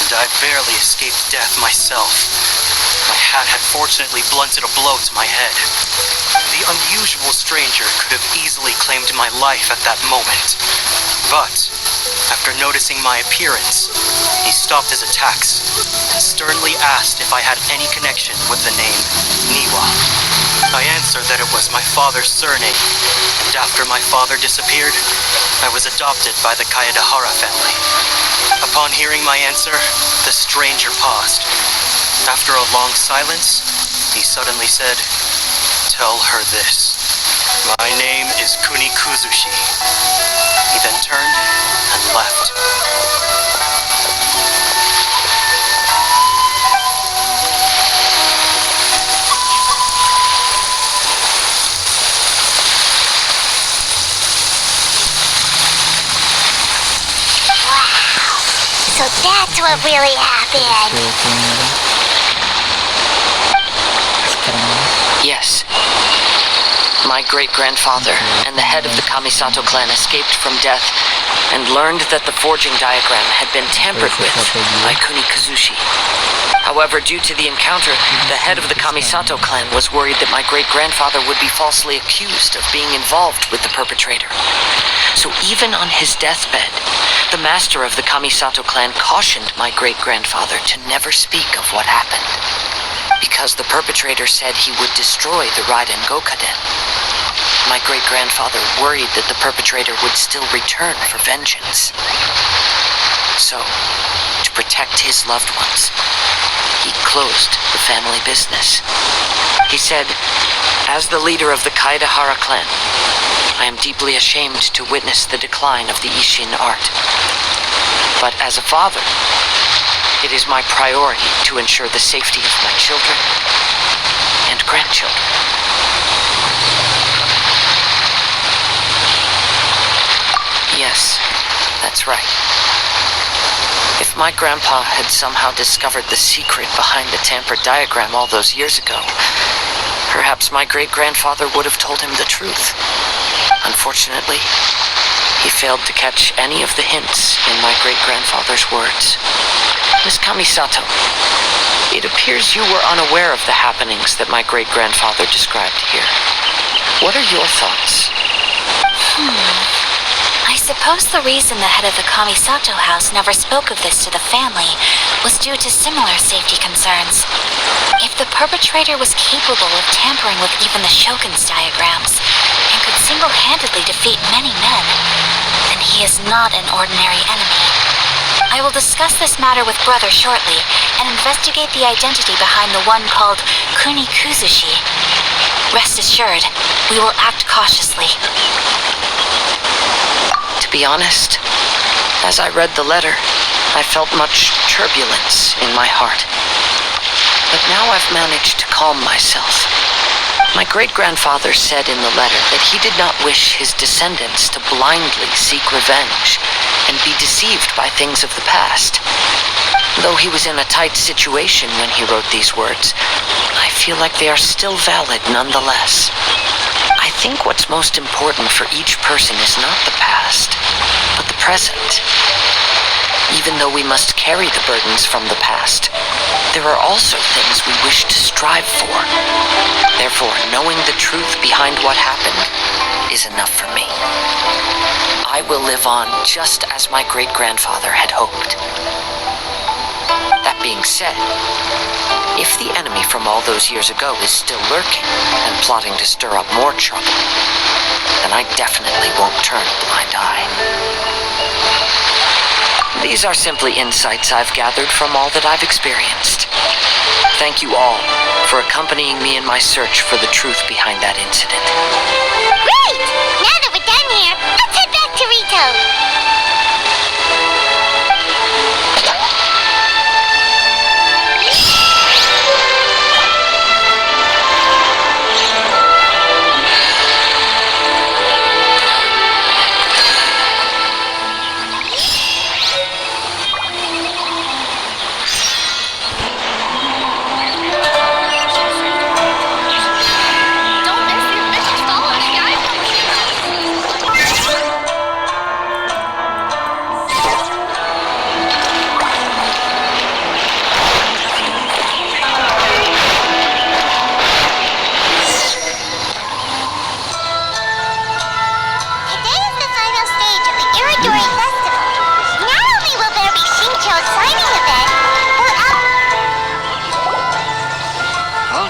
O: and I barely escaped death myself. My hat had fortunately blunted a blow to my head. The unusual stranger could have easily claimed my life at that moment. But, after noticing my appearance, he stopped his attacks and sternly asked if I had any connection with the name Niwa. I answered that it was my father's surname, and after my father disappeared, I was adopted by the Kaedahara family. Upon hearing my answer, the stranger paused. After a long silence, he suddenly said, "Tell her this. My name is Kuni Kuzushi." He then turned and left.
A: So that's what really happened.
I: Yes. My great-grandfather and the head of the Kamisato clan escaped from death and learned that the forging diagram had been tampered with by Kuni Kuzushi. However, due to the encounter, the head of the Kamisato clan was worried that my great-grandfather would be falsely accused of being involved with the perpetrator. So even on his deathbed, the master of the Kamisato clan cautioned my great-grandfather to never speak of what happened, because the perpetrator said he would destroy the Raiden Gokuden. My great-grandfather worried that the perpetrator would still return for vengeance. So, to protect his loved ones, he closed the family business. He said, "As the leader of the Kaedahara clan, I am deeply ashamed to witness the decline of the Ishin art. But as a father, it is my priority to ensure the safety of my children and grandchildren." Yes, that's right. If my grandpa had somehow discovered the secret behind the tampered diagram all those years ago, perhaps my great-grandfather would have told him the truth. Unfortunately, he failed to catch any of the hints in my great-grandfather's words. Miss Kamisato, it appears you were unaware of the happenings that my great-grandfather described here. What are your thoughts?
N: I suppose the reason the head of the Kamisato house never spoke of this to the family was due to similar safety concerns. If the perpetrator was capable of tampering with even the Shogun's diagrams and could single-handedly defeat many men, then he is not an ordinary enemy. I will discuss this matter with Brother shortly and investigate the identity behind the one called Kuni Kuzushi. Rest assured, we will act cautiously.
I: To be honest, as I read the letter, I felt much turbulence in my heart. But now I've managed to calm myself. My great-grandfather said in the letter that he did not wish his descendants to blindly seek revenge and be deceived by things of the past. Though he was in a tight situation when he wrote these words, I feel like they are still valid nonetheless. I think what's most important for each person is not the past, but the present. Even though we must carry the burdens from the past, there are also things we wish to strive for. Therefore, knowing the truth behind what happened is enough for me. I will live on just as my great-grandfather had hoped. That being said, if the enemy from all those years ago is still lurking and plotting to stir up more trouble, then I definitely won't turn a blind eye. These are simply insights I've gathered from all that I've experienced. Thank you all for accompanying me in my search for the truth behind that incident.
A: Great! Now that we're done here, let's head back to Rito.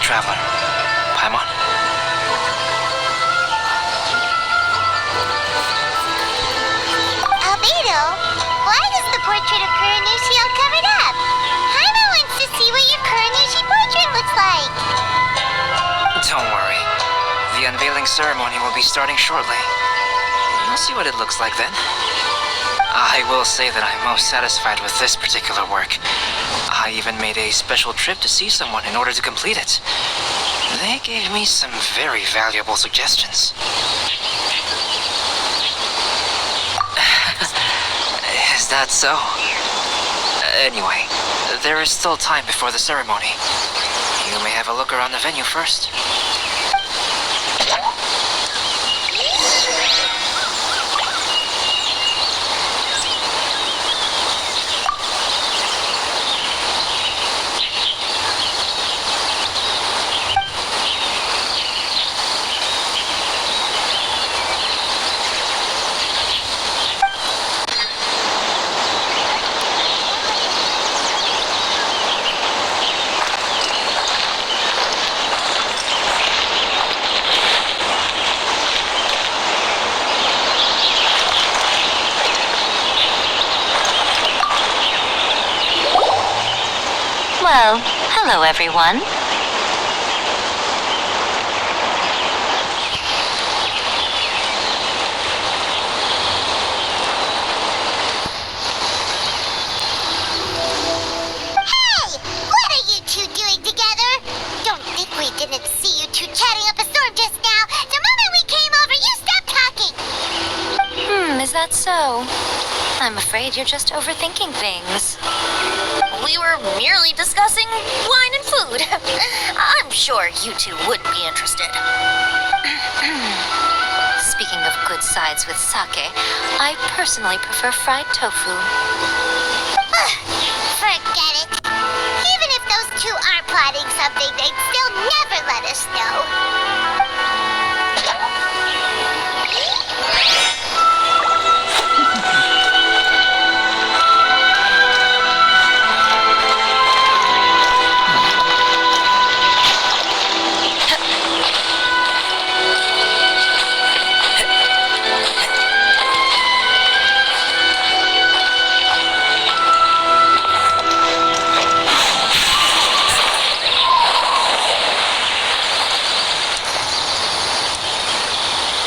C: traveler. Paimon?
A: Albedo, why is the portrait of Kuronushi all covered up? Paimon wants to see what your Kuronushi portrait looks like.
C: Don't worry. The unveiling ceremony will be starting shortly. You'll see what it looks like then. I will say that I'm most satisfied with this particular work. I even made a special trip to see someone in order to complete it. They gave me some very valuable suggestions. Is that so? Anyway, there is still time before the ceremony. You may have a look around the venue first.
N: Well, hello everyone.
A: Hey! What are you two doing together? Don't think we didn't see you two chatting up a storm just now. The moment we came over, you stopped talking.
D: Is that so? I'm afraid you're just overthinking things.
B: We were merely discussing wine and food. I'm sure you two would be interested.
D: Speaking of good sides with sake, I personally prefer fried tofu.
A: Forget it. Even if those two aren't plotting something, they'd still never let us know.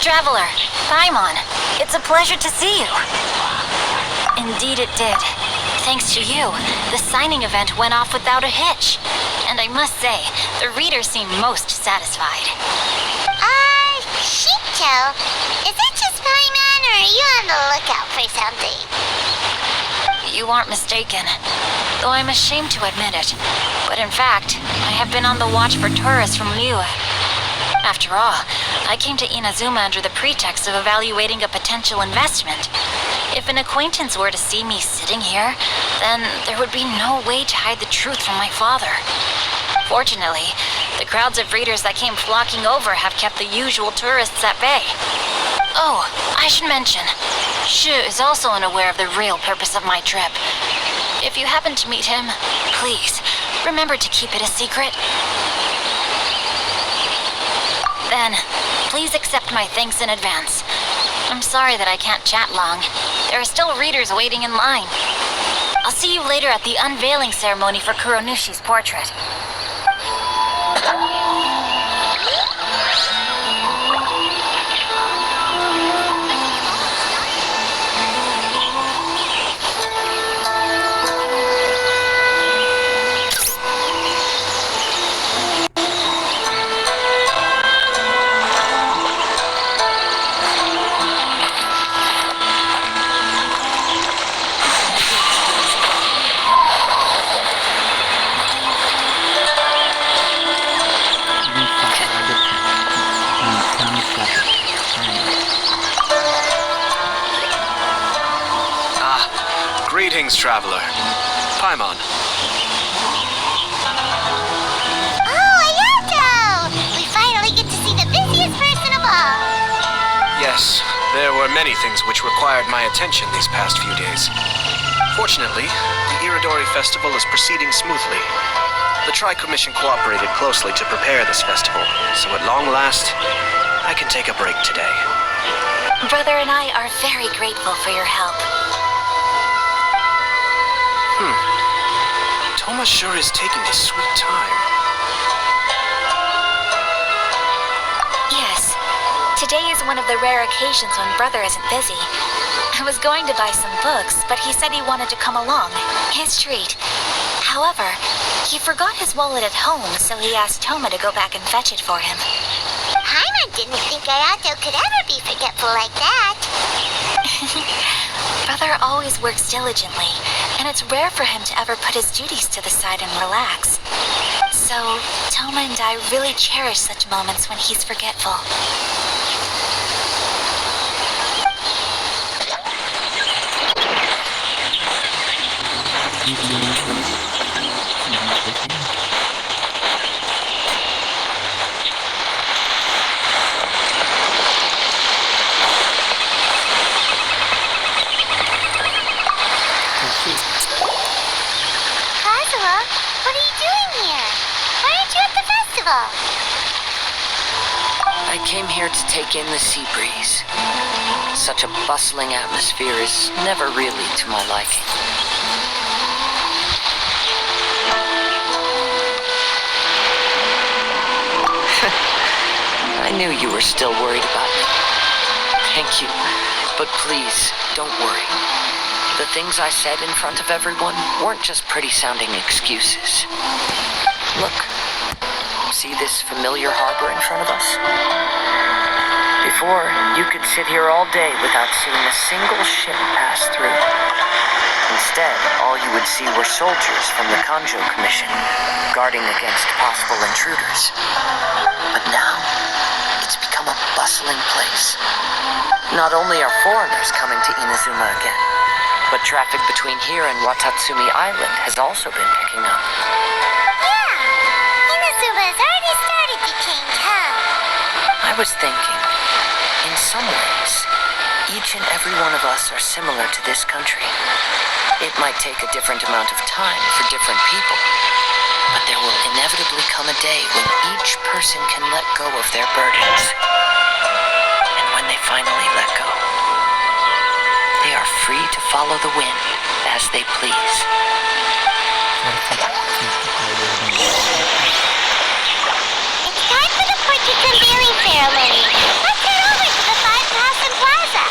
D: Traveler, Paimon, it's a pleasure to see you. Indeed it did. Thanks to you, the signing event went off without a hitch. And I must say, the readers seem most satisfied.
A: Shito, is it just Paimon, or are you on the lookout for something?
D: You aren't mistaken, though I'm ashamed to admit it. But in fact, I have been on the watch for tourists from Liyue. After all, I came to Inazuma under the pretext of evaluating a potential investment. If an acquaintance were to see me sitting here, then there would be no way to hide the truth from my father. Fortunately, the crowds of readers that came flocking over have kept the usual tourists at bay. Oh, I should mention, Shu is also unaware of the real purpose of my trip. If you happen to meet him, please, remember to keep it a secret. Then, please accept my thanks in advance. I'm sorry that I can't chat long. There are still readers waiting in line. I'll see you later at the unveiling ceremony for Kuronushi's portrait.
P: Greetings, traveler. Paimon.
A: Oh, Ayato! We finally get to see the busiest person of all.
P: Yes, there were many things which required my attention these past few days. Fortunately, the Irodori festival is proceeding smoothly. The Tri-Commission cooperated closely to prepare this festival, so at long last, I can take a break today.
N: Brother and I are very grateful for your help.
P: Thomas sure is taking his sweet time.
N: Yes. Today is one of the rare occasions when Brother isn't busy. I was going to buy some books, but he said he wanted to come along. His treat. However, he forgot his wallet at home, so he asked Toma to go back and fetch it for him.
A: Paimon didn't think Ayato could ever be forgetful like that.
N: Brother always works diligently, and it's rare for him to ever put his duties to the side and relax. So, Toma and I really cherish such moments when he's forgetful.
A: Kazuha, what are you doing here? Why aren't you at the festival?
I: I came here to take in the sea breeze. Such a bustling atmosphere is never really to my liking. I knew you were still worried about me. Thank you. But please, don't worry. The things I said in front of everyone weren't just pretty-sounding excuses. Look. See this familiar harbor in front of us? Before, you could sit here all day without seeing a single ship pass through. Instead, all you would see were soldiers from the Kanjo Commission, guarding against possible intruders. But now, it's become a bustling place. Not only are foreigners coming to Inazuma again, but traffic between here and Watatsumi Island has also been picking up.
A: Yeah, Inazuma has already started to change, huh?
I: I was thinking, in some ways, each and every one of us are similar to this country. It might take a different amount of time for different people, but there will inevitably come a day when each person can let go of their burdens. And when they finally let go, they are free to follow the wind as they please.
A: It's time for the portraits unveiling ceremony. Let's head over to the 5,000 Plaza.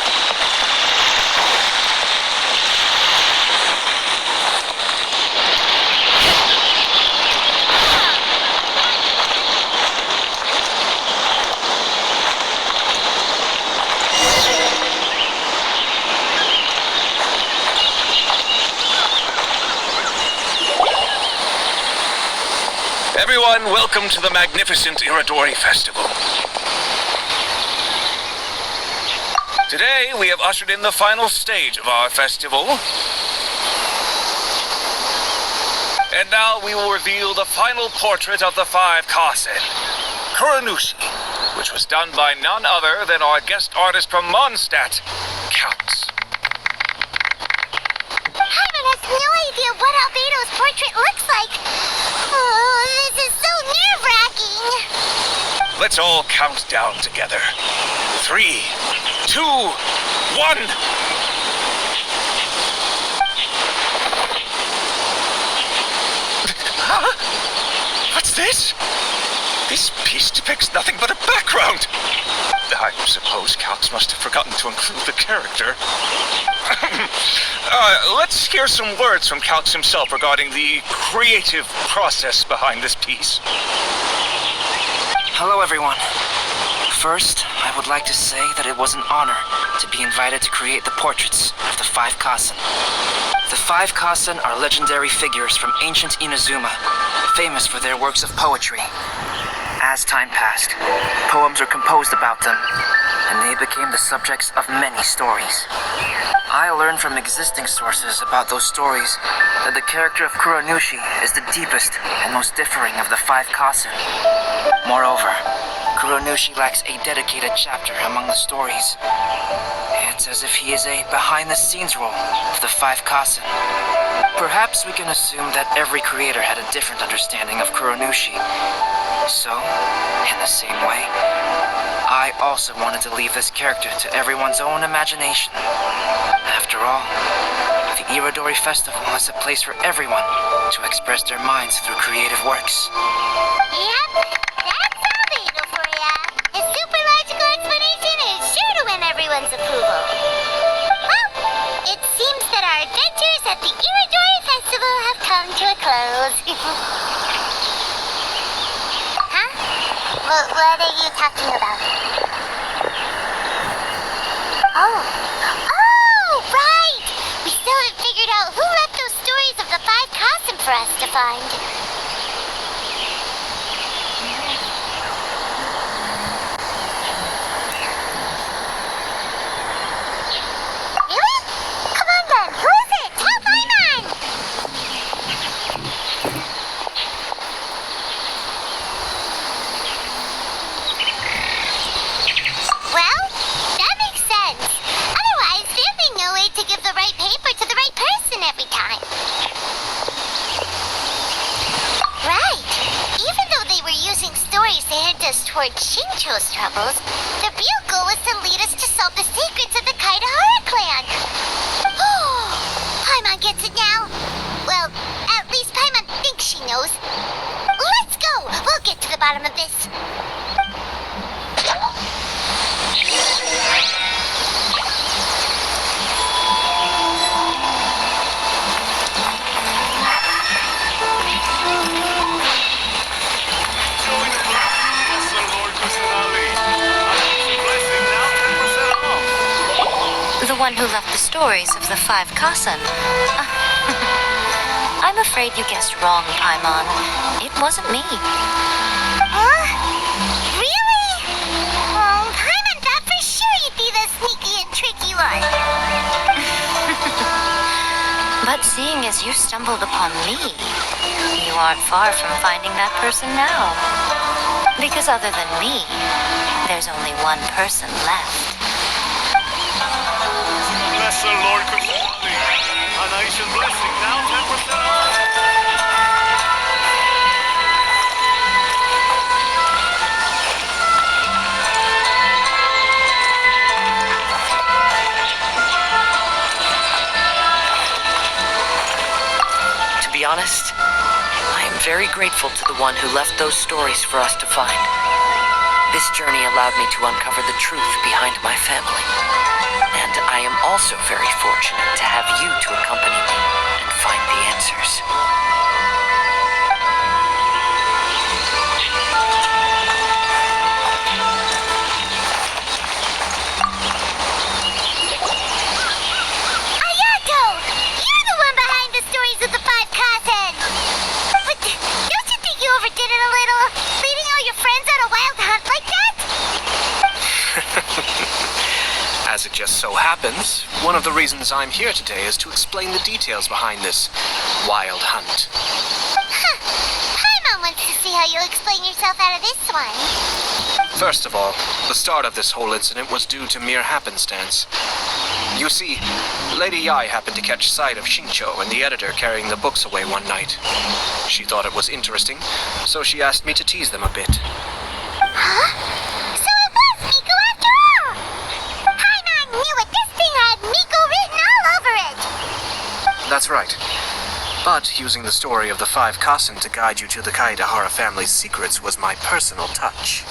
G: Everyone, welcome to the magnificent Irodori Festival. Today, we have ushered in the final stage of our festival. And now we will reveal the final portrait of the 5 Kasen, Kuronushi, which was done by none other than our guest artist from Mondstadt, Counts.
A: Paimon has no idea what Albedo's portrait looks like. Oh, this is so nerve-wracking.
G: Let's all count down together. 3, 2, 1. Huh? What's this? This piece depicts nothing but a background. I suppose Counts must have forgotten to include the character. Let's hear some words from Counts himself regarding the creative process behind this piece.
C: Hello, everyone. First, I would like to say that it was an honor to be invited to create the portraits of the 5 Kasen. The 5 Kasen are legendary figures from ancient Inazuma, famous for their works of poetry. As time passed, poems were composed about them, and they became the subjects of many stories. I learned from existing sources about those stories that the character of Kuronushi is the deepest and most differing of the 5 Kasen. Moreover, Kuronushi lacks a dedicated chapter among the stories. It's as if he is a behind-the-scenes role of the Five Kasen. Perhaps we can assume that every creator had a different understanding of Kuronushi. So, in the same way, I also wanted to leave this character to everyone's own imagination. After all, the Irodori Festival is a place for everyone to express their minds through creative works.
A: Yep, that's Albedo for ya. His super logical explanation is sure to win everyone's approval. Well, it seems that our adventures at the Irodori Festival have come to a close. Huh? What are you talking about? Oh, right! We still haven't figured out who left those stories of the Five Kasen for us to find. Really? Come on then, who is it? Tell Paimon! Well, that makes sense. Otherwise, there'd be no way to give the right paper to the right person every time. Right. Even though they were using stories to hint us toward Shincho's troubles, the real goal was to lead us to solve the secrets of the Kaidahara clan. Oh, Paimon gets it now. Well, at least Paimon thinks she knows. Let's go! We'll get to the bottom of this.
N: The one who left the stories of the Five Kasen. I'm afraid you guessed wrong, Paimon. It wasn't me.
A: Huh? Really? Oh, Paimon thought for sure you'd be the sneaky and tricky one.
N: But seeing as you stumbled upon me, you aren't far from finding that person now. Because other than me, there's only one person left.
Q: Bless the Lord continually. A nation blessing now 10% off.
I: To be honest, I am very grateful to the one who left those stories for us to find. This journey allowed me to uncover the truth behind my family. And I am also very fortunate to have you to accompany me and find the answers.
A: Ayato! You're the one behind the stories of the Five Kasen! But don't you think you overdid it a little? Leading all your friends on a wild hunt like that?
P: As it just so happens, one of the reasons I'm here today is to explain the details behind this wild hunt.
A: Huh. Paimon wants to see how you'll explain yourself out of this one.
P: First of all, the start of this whole incident was due to mere happenstance. You see, Lady Yai happened to catch sight of Shincho and the editor carrying the books away one night. She thought it was interesting, so she asked me to tease them a bit.
A: Huh? So it was Miko after all! Paimon knew it. This thing had Miko written all over it!
P: That's right. But using the story of the Five Kasen to guide you to the Kaidahara family's secrets was my personal touch.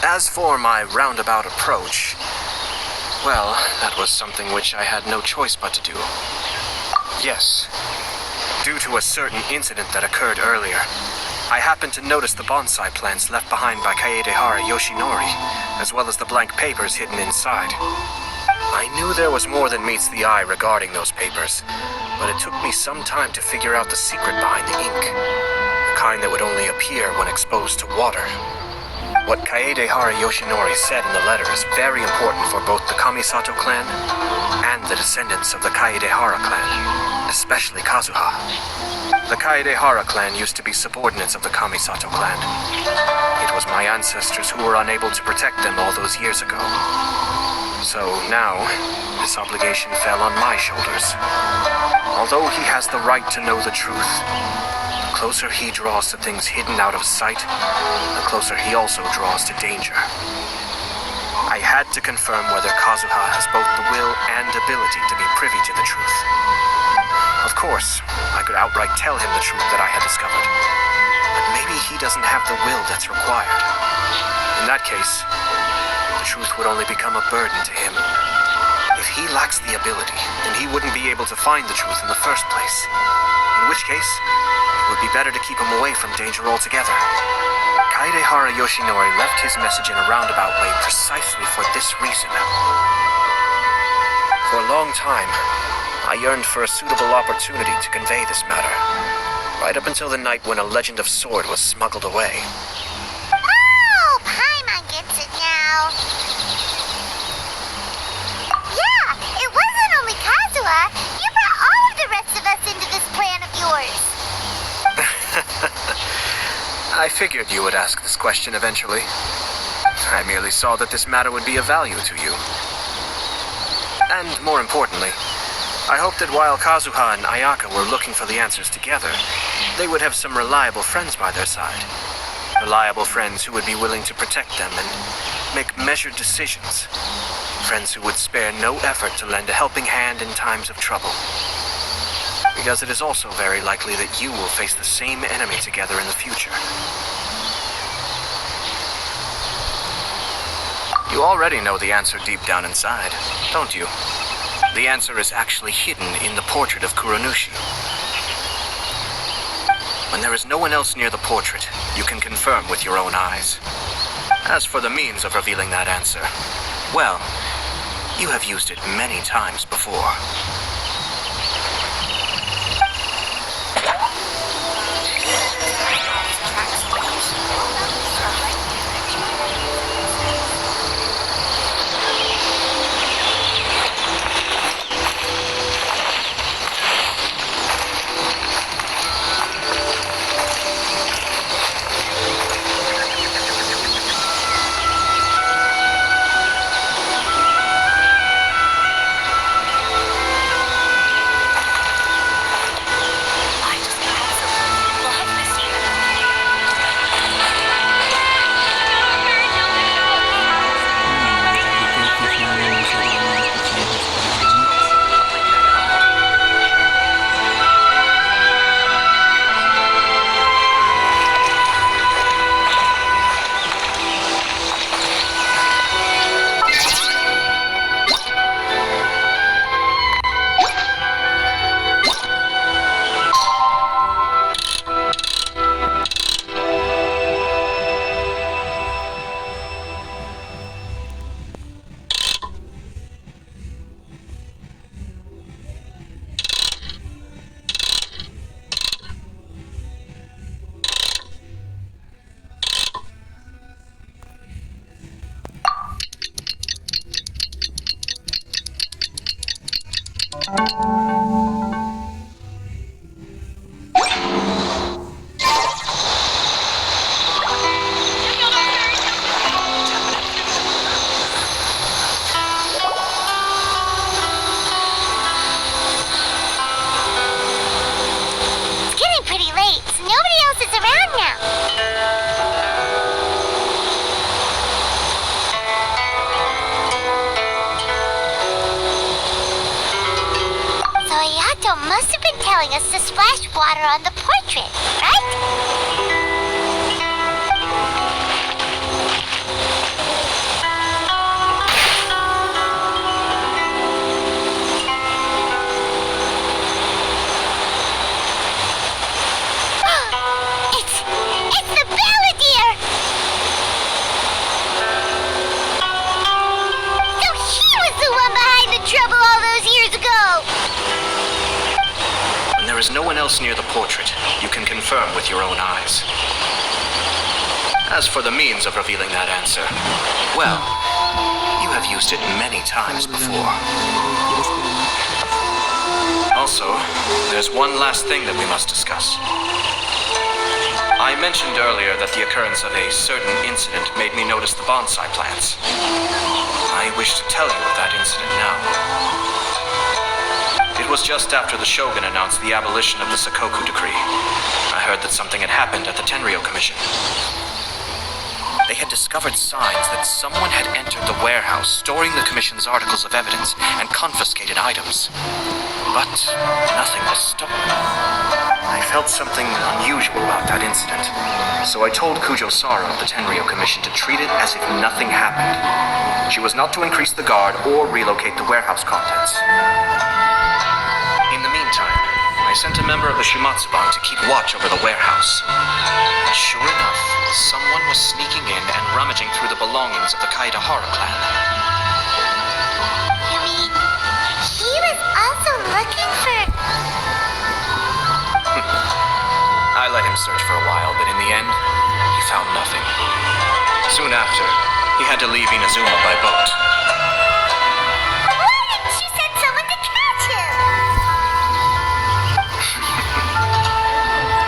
P: As for my roundabout approach, well, that was something which I had no choice but to do. Yes, due to a certain incident that occurred earlier, I happened to notice the bonsai plants left behind by Kaedehara Yoshinori, as well as the blank papers hidden inside. I knew there was more than meets the eye regarding those papers, but it took me some time to figure out the secret behind the ink, the kind that would only appear when exposed to water. What Kaedehara Yoshinori said in the letter is very important for both the Kamisato clan and the descendants of the Kaedehara clan, especially Kazuha. The Kaedehara clan used to be subordinates of the Kamisato clan. It was my ancestors who were unable to protect them all those years ago. So now, this obligation fell on my shoulders. Although he has the right to know the truth, the closer he draws to things hidden out of sight, the closer he also draws to danger. I had to confirm whether Kazuha has both the will and ability to be privy to the truth. Of course, I could outright tell him the truth that I had discovered, but maybe he doesn't have the will that's required. In that case, the truth would only become a burden to him. If he lacks the ability, then he wouldn't be able to find the truth in the first place. In which case, it would be better to keep him away from danger altogether. Kaedehara Yoshinori left his message in a roundabout way precisely for this reason. For a long time, I yearned for a suitable opportunity to convey this matter, right up until the night when a legend of sword was smuggled away.
A: Oh, Paimon gets it now. Yeah, it wasn't only Kazuha. You brought all of the rest of us into this plan of yours.
P: I figured you would ask this question eventually. I merely saw that this matter would be of value to you. And more importantly, I hoped that while Kazuha and Ayaka were looking for the answers together, they would have some reliable friends by their side. Reliable friends who would be willing to protect them and make measured decisions. Friends who would spare no effort to lend a helping hand in times of trouble. Because it is also very likely that you will face the same enemy together in the future. You already know the answer deep down inside, don't you? The answer is actually hidden in the portrait of Kuronushi. When there is no one else near the portrait, you can confirm with your own eyes. As for the means of revealing that answer, well, you have used it many times before.
A: Must have been telling us to splash water on the portrait, right? It's the Balladeer! So he was the one behind the trouble all those years ago!
P: There is no one else near the portrait. You can confirm with your own eyes. As for the means of revealing that answer, well, you have used it many times before. Also, there's one last thing that we must discuss. I mentioned earlier that the occurrence of a certain incident made me notice the bonsai plants. I wish to tell you of that incident now. It was just after the Shogun announced the abolition of the Suikou decree. I heard that something had happened at the Tenryou Commission. They had discovered signs that someone had entered the warehouse storing the Commission's articles of evidence and confiscated items. But nothing was stolen. I felt something unusual about that incident, so I told Kujo-Sara of the Tenryou Commission to treat it as if nothing happened. She was not to increase the guard or relocate the warehouse contents. In the meantime, I sent a member of the Shimatsuban to keep watch over the warehouse. And sure enough, someone was sneaking in and rummaging through the belongings of the Kaidahara clan.
A: You mean, he was also looking for...
P: I let him search for a while, but in the end, he found nothing. Soon after, he had to leave Inazuma by boat.
A: Why didn't you send someone to catch him?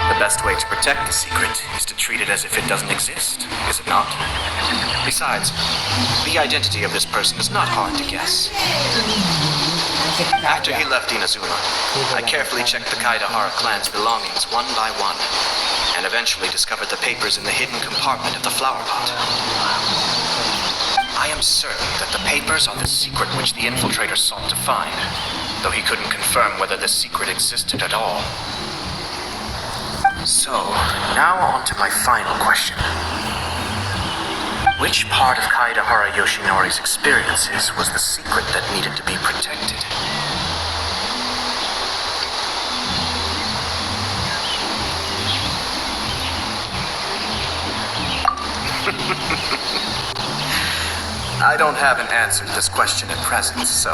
P: The best way to protect the secret is to treat it as if it doesn't exist, is it not? Besides, the identity of this person is not hard to guess. After he left Inazuma, I carefully checked the Kaidahara clan's belongings one by one, and eventually discovered the papers in the hidden compartment of the flower pot. I am certain that the papers are the secret which the infiltrator sought to find, though he couldn't confirm whether the secret existed at all. So, now on to my final question. Which part of Kaidahara Yoshinori's experiences was the secret that needed to be protected? I don't have an answer to this question at present, so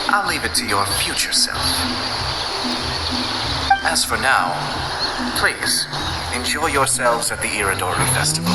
P: I'll leave it to your future self. As for now, please, enjoy yourselves at the Irodori Festival.